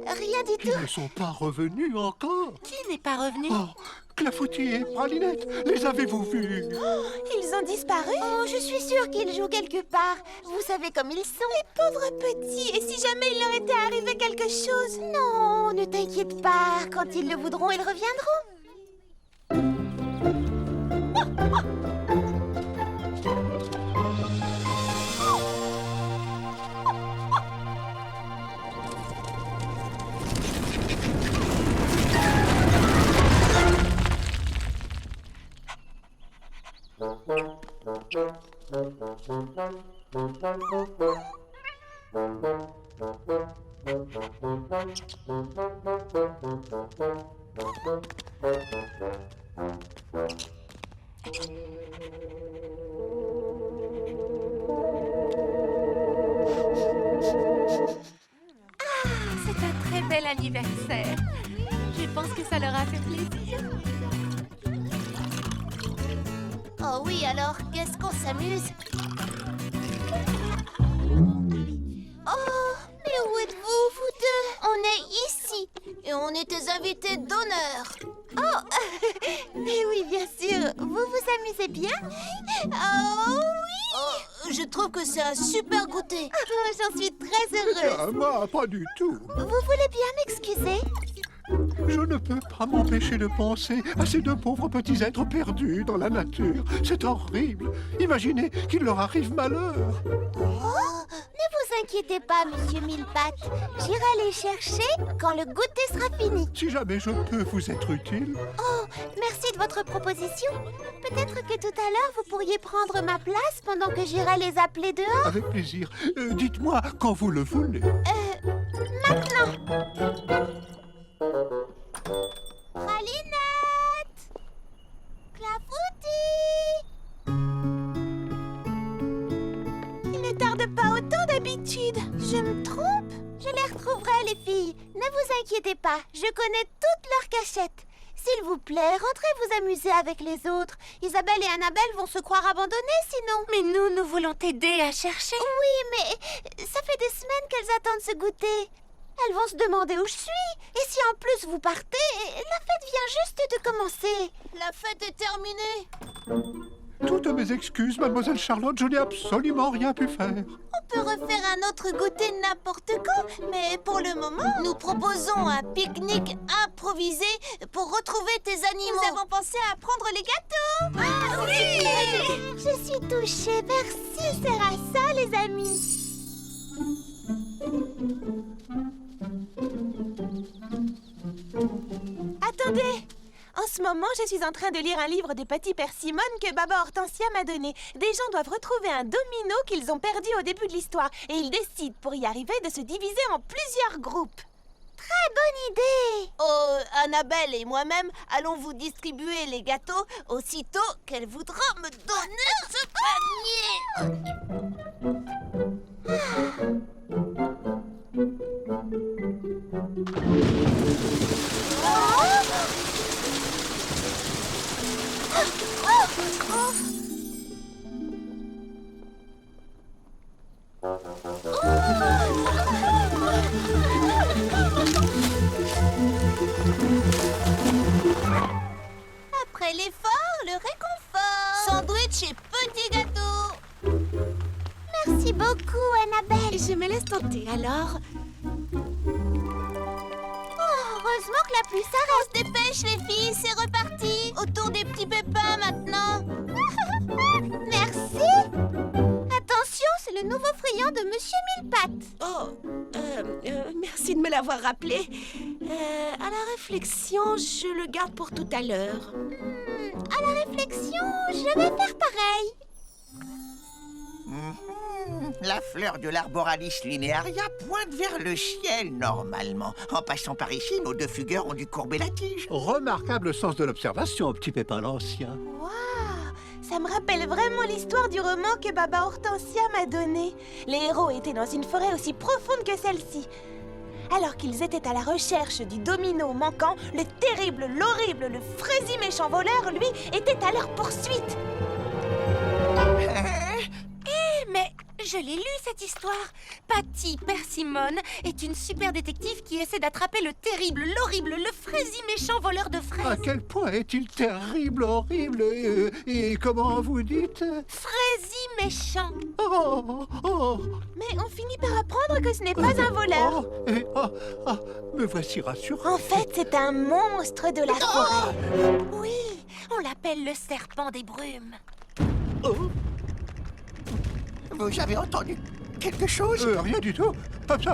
rien du tout. Ils ne sont pas revenus encore. Qui n'est pas revenu? Oh, Clafoutis et Pralinette, les avez-vous vus? Ils ont disparu? Oh, je suis sûre qu'ils jouent quelque part. Vous savez comme ils sont. Les pauvres petits, et si jamais il leur était arrivé quelque chose? Non, ne t'inquiète pas. Quand ils le voudront, ils reviendront. C'est un très bel anniversaire. Je pense que ça leur a fait plaisir. Oh oui, alors, qu'est-ce qu'on s'amuse? Oh, mais où êtes-vous, vous deux? On est ici, et on est tes invités d'honneur. Oh, mais oui, bien sûr. Vous vous amusez bien? Oh oui. Oh, je trouve que c'est un super goûter. J'en suis très heureuse. Ah, moi, pas du tout. Vous voulez bien m'excuser? Je ne peux pas m'empêcher de penser à ces deux pauvres petits êtres perdus dans la nature. C'est horrible. Imaginez qu'il leur arrive malheur. Oh, ne vous inquiétez pas, monsieur Millepattes. J'irai les chercher quand le goûter sera fini. Si jamais je peux vous être utile. Oh, merci de votre proposition. Peut-être que tout à l'heure, vous pourriez prendre ma place pendant que j'irai les appeler dehors. Avec plaisir. Dites-moi quand vous le voulez. Maintenant. Pralinette! Clafoutis! Ils ne tardent pas autant d'habitude. Je me trompe? Je les retrouverai, les filles. Ne vous inquiétez pas, je connais toutes leurs cachettes. S'il vous plaît, rentrez vous amuser avec les autres. Isabelle et Annabelle vont se croire abandonnées sinon. Mais nous voulons t'aider à chercher. Oui, mais ça fait des semaines qu'elles attendent ce goûter. Elles vont se demander où je suis. Et si en plus vous partez, la fête vient juste de commencer. La fête est terminée. Toutes mes excuses, mademoiselle Charlotte, je n'ai absolument rien pu faire. On peut refaire un autre goûter n'importe quand, mais pour le moment, nous proposons un pique-nique improvisé pour retrouver tes animaux. Nous avons pensé à prendre les gâteaux. Ah Je suis touchée. Merci, Serasa, les amis. Attendez! En ce moment, je suis en train de lire un livre de Petit Persimone que Baba Hortensia m'a donné. Des gens doivent retrouver un domino qu'ils ont perdu au début de l'histoire et ils décident, pour y arriver, de se diviser en plusieurs groupes. Très bonne idée. Oh, Annabelle et moi-même allons vous distribuer les gâteaux aussitôt qu'elle voudra me donner ce panier. Après l'effort, le réconfort. Sandwich et petit gâteau. Merci beaucoup, Annabelle. Je me laisse tenter, alors. Heureusement que la pluie s'arrête. Dépêche les filles, c'est reparti. Autour des petits pépins maintenant. Merci. Attention, c'est le nouveau friand de Monsieur Millepattes. Oh, merci de me l'avoir rappelé. À la réflexion, je le garde pour tout à l'heure. À la réflexion, je vais faire pareil. La fleur de l'Arboralis linearia pointe vers le ciel, normalement. En passant par ici, nos deux fugueurs ont dû courber la tige. Remarquable sens de l'observation, petit Pépin l'Ancien. Waouh, ça me rappelle vraiment l'histoire du roman que Baba Hortensia m'a donné. Les héros étaient dans une forêt aussi profonde que celle-ci. Alors qu'ils étaient à la recherche du domino manquant, le terrible, l'horrible, le frési méchant voleur, lui, était à leur poursuite. Mais je l'ai lu, cette histoire. Patty Persimone est une super détective qui essaie d'attraper le terrible, l'horrible, le frési méchant voleur de fraises. À quel point est-il terrible, horrible et comment vous dites? Frési méchant. Oh. Mais on finit par apprendre que ce n'est pas un voleur. Me voici rassuré. En fait, c'est un monstre de la forêt. Oui, on l'appelle le serpent des brumes. Vous avez entendu quelque chose? Rien du tout.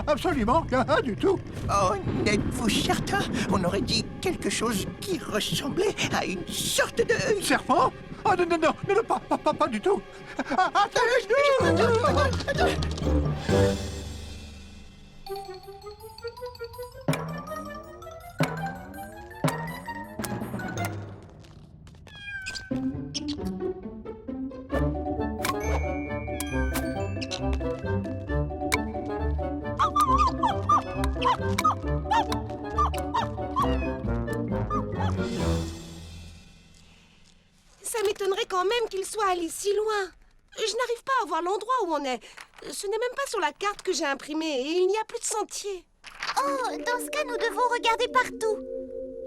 Absolument rien du tout. Oh, n'êtes-vous certain? On aurait dit quelque chose qui ressemblait à une sorte de... Serpent? Oh non, pas du tout. Ça m'étonnerait quand même qu'il soit allé si loin. Je n'arrive pas à voir l'endroit où on est. Ce n'est même pas sur la carte que j'ai imprimée et il n'y a plus de sentier. Oh, dans ce cas, nous devons regarder partout.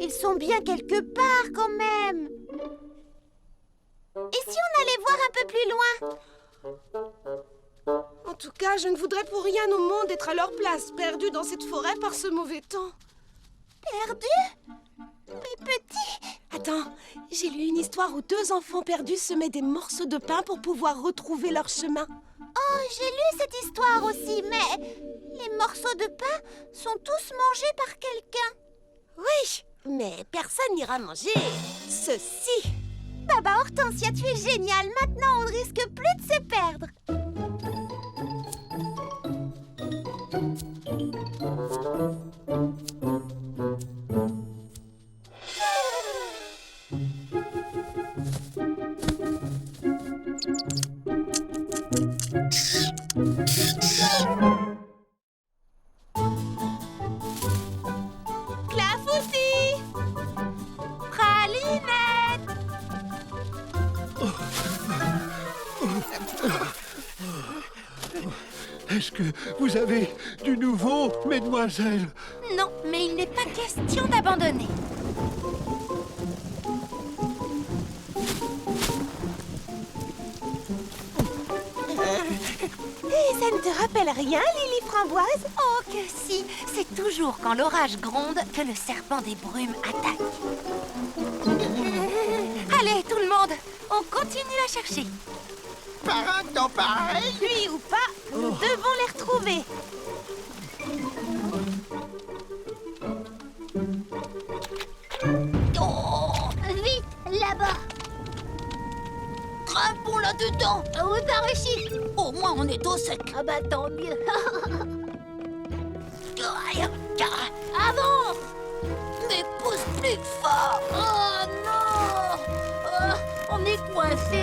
Ils sont bien quelque part quand même. Et si on allait voir un peu plus loin? En tout cas, je ne voudrais pour rien au monde être à leur place, perdue dans cette forêt par ce mauvais temps. Perdu? Mais petit... Attends, j'ai lu une histoire où deux enfants perdus semaient des morceaux de pain pour pouvoir retrouver leur chemin. Oh, j'ai lu cette histoire aussi, mais... les morceaux de pain sont tous mangés par quelqu'un. Oui, mais personne n'ira manger ceci. Baba Hortensia, tu es géniale. Maintenant, on ne risque plus de se perdre. Clafoutis! Pralinette! Est-ce que vous avez du nouveau, mesdemoiselles? Non, mais il n'est pas question d'abandonner. Et ça ne te rappelle rien, Lily Framboise? Oh que si, c'est toujours quand l'orage gronde que le serpent des brumes attaque. Allez, tout le monde, demande. On continue à chercher. Par un temps pareil. Lui ou pas, nous devons les retrouver. Vite, là-bas. Grimpons là-dedans. Oui, par ici. Au moins, on est au sec. Ah bah tant mieux. Avance! Mais pousse plus fort! Oh non. On est coincé.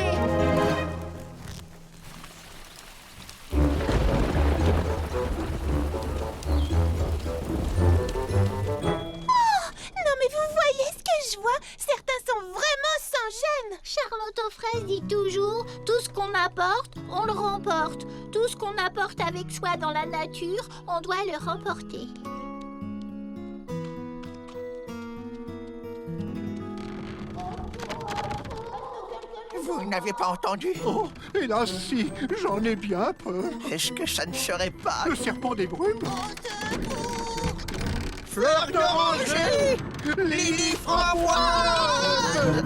Non mais vous voyez ce que je vois? Certains sont vraiment sans gêne. Charlotte aux fraises dit toujours, tout ce qu'on apporte, on le remporte. Tout ce qu'on apporte avec soi dans la nature, on doit le remporter. Vous n'avez pas entendu? Oh, hélas si, j'en ai bien peur. Est-ce que ça ne serait pas Le serpent des brumes? Fleur d'oranger, Lily Framboise?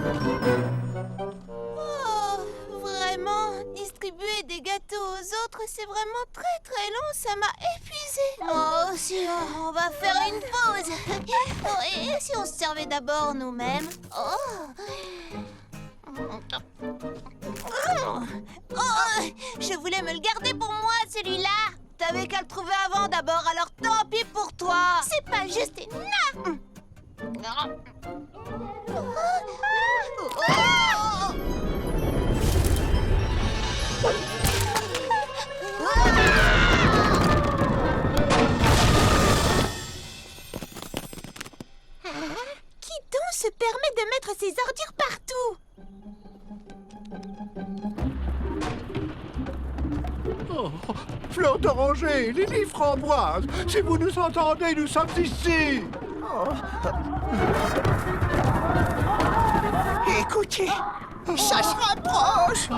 Oh, vraiment, distribuer des gâteaux aux autres, c'est vraiment très long, ça m'a épuisée. Oh, si on va faire une pause. Oh, et si on se servait d'abord nous-mêmes? Oh, je voulais me le garder pour moi, celui-là. T'avais qu'à le trouver avant d'abord, alors tant pis pour toi. C'est pas juste une... Qui donc se permet de mettre ses ordures partout? Oh, fleur d'oranger, Lily Framboise, si vous nous entendez, nous sommes ici. Écoutez, ça se rapproche.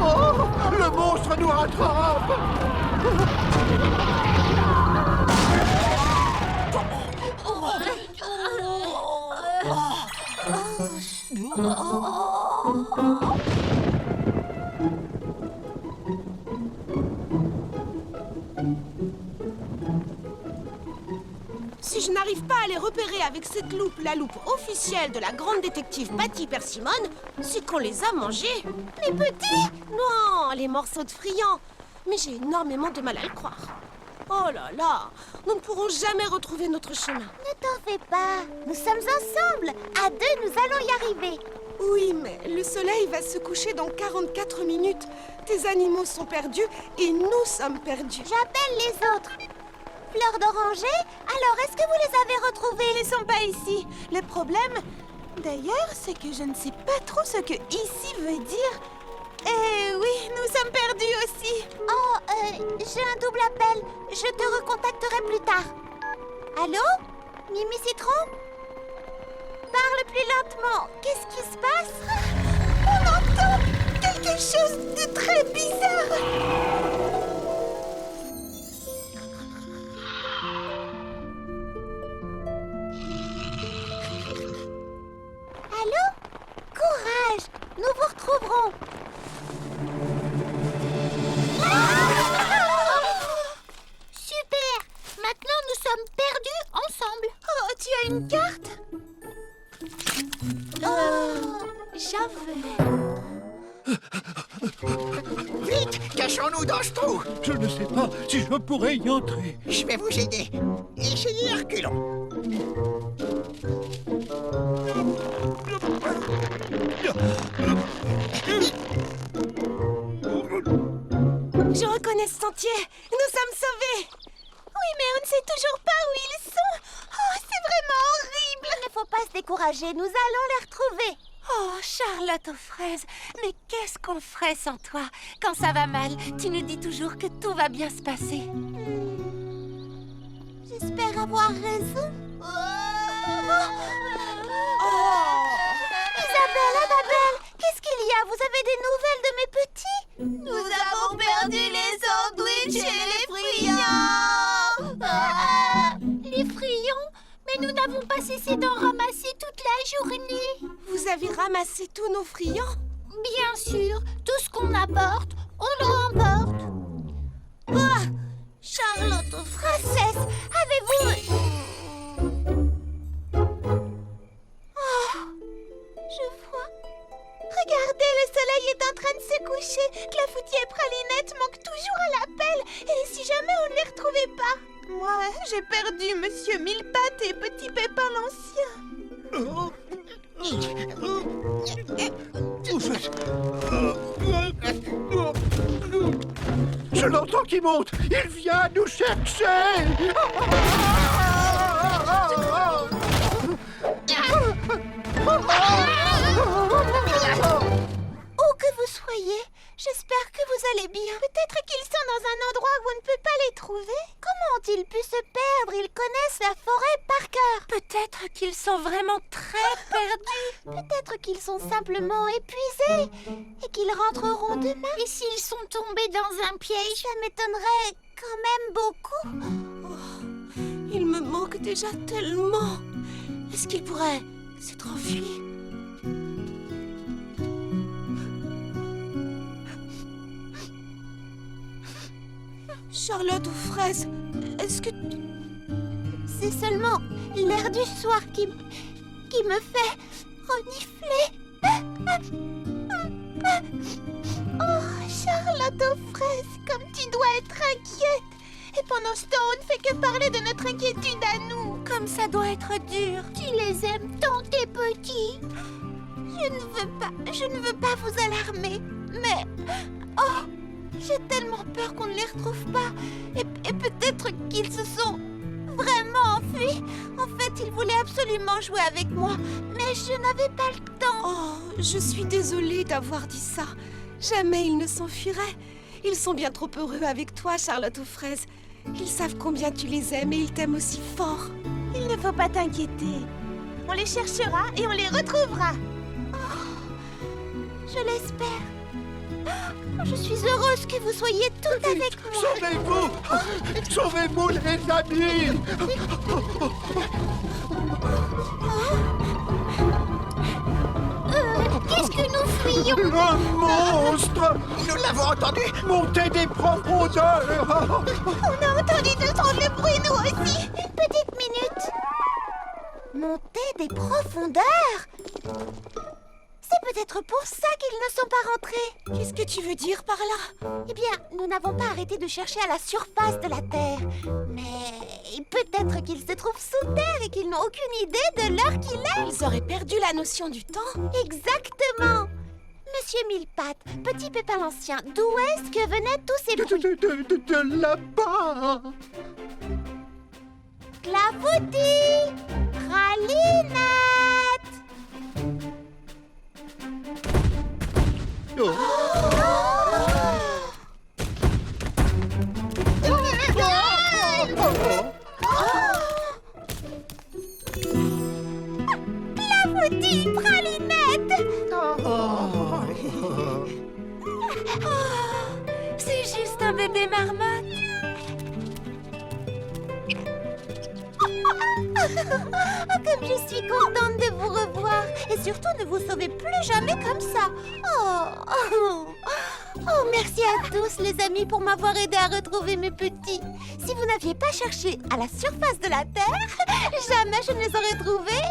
Oh, le monstre nous rattrape. Si je n'arrive pas à les repérer avec cette loupe, la loupe officielle de la grande détective Patty Persimmon, c'est qu'on les a mangés. Les petits? Non, les morceaux de friands. Mais j'ai énormément de mal à le croire. Oh là là, nous ne pourrons jamais retrouver notre chemin. Ne t'en fais pas. Nous sommes ensemble. À deux, nous allons y arriver. Oui, mais le soleil va se coucher dans 44 minutes. Tes animaux sont perdus et nous sommes perdus. J'appelle les autres. Fleur d'oranger, alors est-ce que vous les avez retrouvés? Ils ne sont pas ici. Le problème, d'ailleurs, c'est que je ne sais pas trop ce que ici veut dire. Eh oui, nous sommes perdus aussi. Oh, j'ai un double appel. Je te recontacterai plus tard. Allô? Mimi Citron? Parle plus lentement. Qu'est-ce qui se passe? On entend quelque chose de très bizarre. Allô? Courage! Nous vous retrouverons. Super! Maintenant, nous sommes perdus ensemble. Oh, tu as une carte? J'avais... Vite, cachons-nous dans ce trou. Je ne sais pas si je pourrais y entrer. Je vais vous aider. Essayez reculons. Je reconnais ce sentier. Nous sommes sauvés. Oui, mais on ne sait toujours pas où ils sont. Oh, c'est vraiment horrible. Il ne faut pas se décourager. Nous allons les retrouver. Oh, Charlotte aux fraises, mais qu'est-ce qu'on ferait sans toi? Quand ça va mal, tu nous dis toujours que tout va bien se passer. J'espère avoir raison. Isabelle, Annabelle, qu'est-ce qu'il y a? Vous avez des nouvelles de mes petits? Nous avons perdu les sandwichs et les friands. Les friands? Mais nous n'avons n'avons pas cessé d'en ramasser toute la journée. Vous avez ramassé tous nos friands? Bien sûr, tout ce qu'on apporte, on le remporte. Oh, Charlotte aux fraises, avez-vous... Oh, je vois. Regardez, le soleil est en train de se coucher. Clafoutis et Pralinette manquent toujours à l'appel. Et si jamais on ne les retrouvait pas? Moi, j'ai perdu Monsieur Millepattes et Petit Pépin l'Ancien. Je l'entends qui monte. Il vient nous chercher. Où que vous soyez, j'espère que vous allez bien. Peut-être qu'ils sont dans un endroit où on ne peut pas les trouver. Comment ont-ils pu se perdre? Ils connaissent la forêt par cœur. Peut-être qu'ils sont vraiment très perdus. Peut-être qu'ils sont simplement épuisés et qu'ils rentreront demain. Et s'ils sont tombés dans un piège? Ça m'étonnerait quand même beaucoup. Oh, il me manque déjà tellement. Est-ce qu'il pourrait s'être enfui? Charlotte aux fraises, est-ce que... C'est seulement l'air du soir qui me fait renifler. Oh, Charlotte aux fraises, comme tu dois être inquiète. Et pendant ce temps, on ne fait que parler de notre inquiétude à nous. Comme ça doit être dur. Tu les aimes tant tes petits. Je ne veux pas vous alarmer, mais... Oh, j'ai tellement peur qu'on ne les retrouve pas. Et peut-être qu'ils se sont vraiment enfuis. En fait, ils voulaient absolument jouer avec moi, mais je n'avais pas le temps. Oh, je suis désolée d'avoir dit ça. Jamais ils ne s'enfuiraient. Ils sont bien trop heureux avec toi, Charlotte aux fraises. Ils savent combien tu les aimes et ils t'aiment aussi fort. Il ne faut pas t'inquiéter. On les cherchera et on les retrouvera. Je l'espère. Je suis heureuse que vous soyez toutes avec moi. Sauvez-vous! Sauvez-vous, les amis! Qu'est-ce que nous fuyons? Le monstre! Nous l'avons entendu. Montez des profondeurs! On a entendu de trop de bruit, nous aussi. Une petite minute. Monter des profondeurs? C'est peut-être pour ça qu'ils ne sont pas rentrés. Qu'est-ce que tu veux dire par là? Eh bien, nous n'avons pas arrêté de chercher à la surface de la Terre. Mais peut-être qu'ils se trouvent sous terre et qu'ils n'ont aucune idée de l'heure qu'il est. Ils auraient perdu la notion du temps. Exactement. Monsieur Millepattes, Petit Pépin l'Ancien, d'où est-ce que venaient tous ces bruits? De là-bas! Clafoutis! Pralinette! Oh. Clafoutis, Pralinette! C'est juste un bébé marmotte. Oh, comme je suis contente de vous revoir. Et surtout, ne vous sauvez plus jamais comme ça. Oh, merci à tous, les amis, pour m'avoir aidé à retrouver mes petits. Si vous n'aviez pas cherché à la surface de la Terre, jamais je ne les aurais trouvés.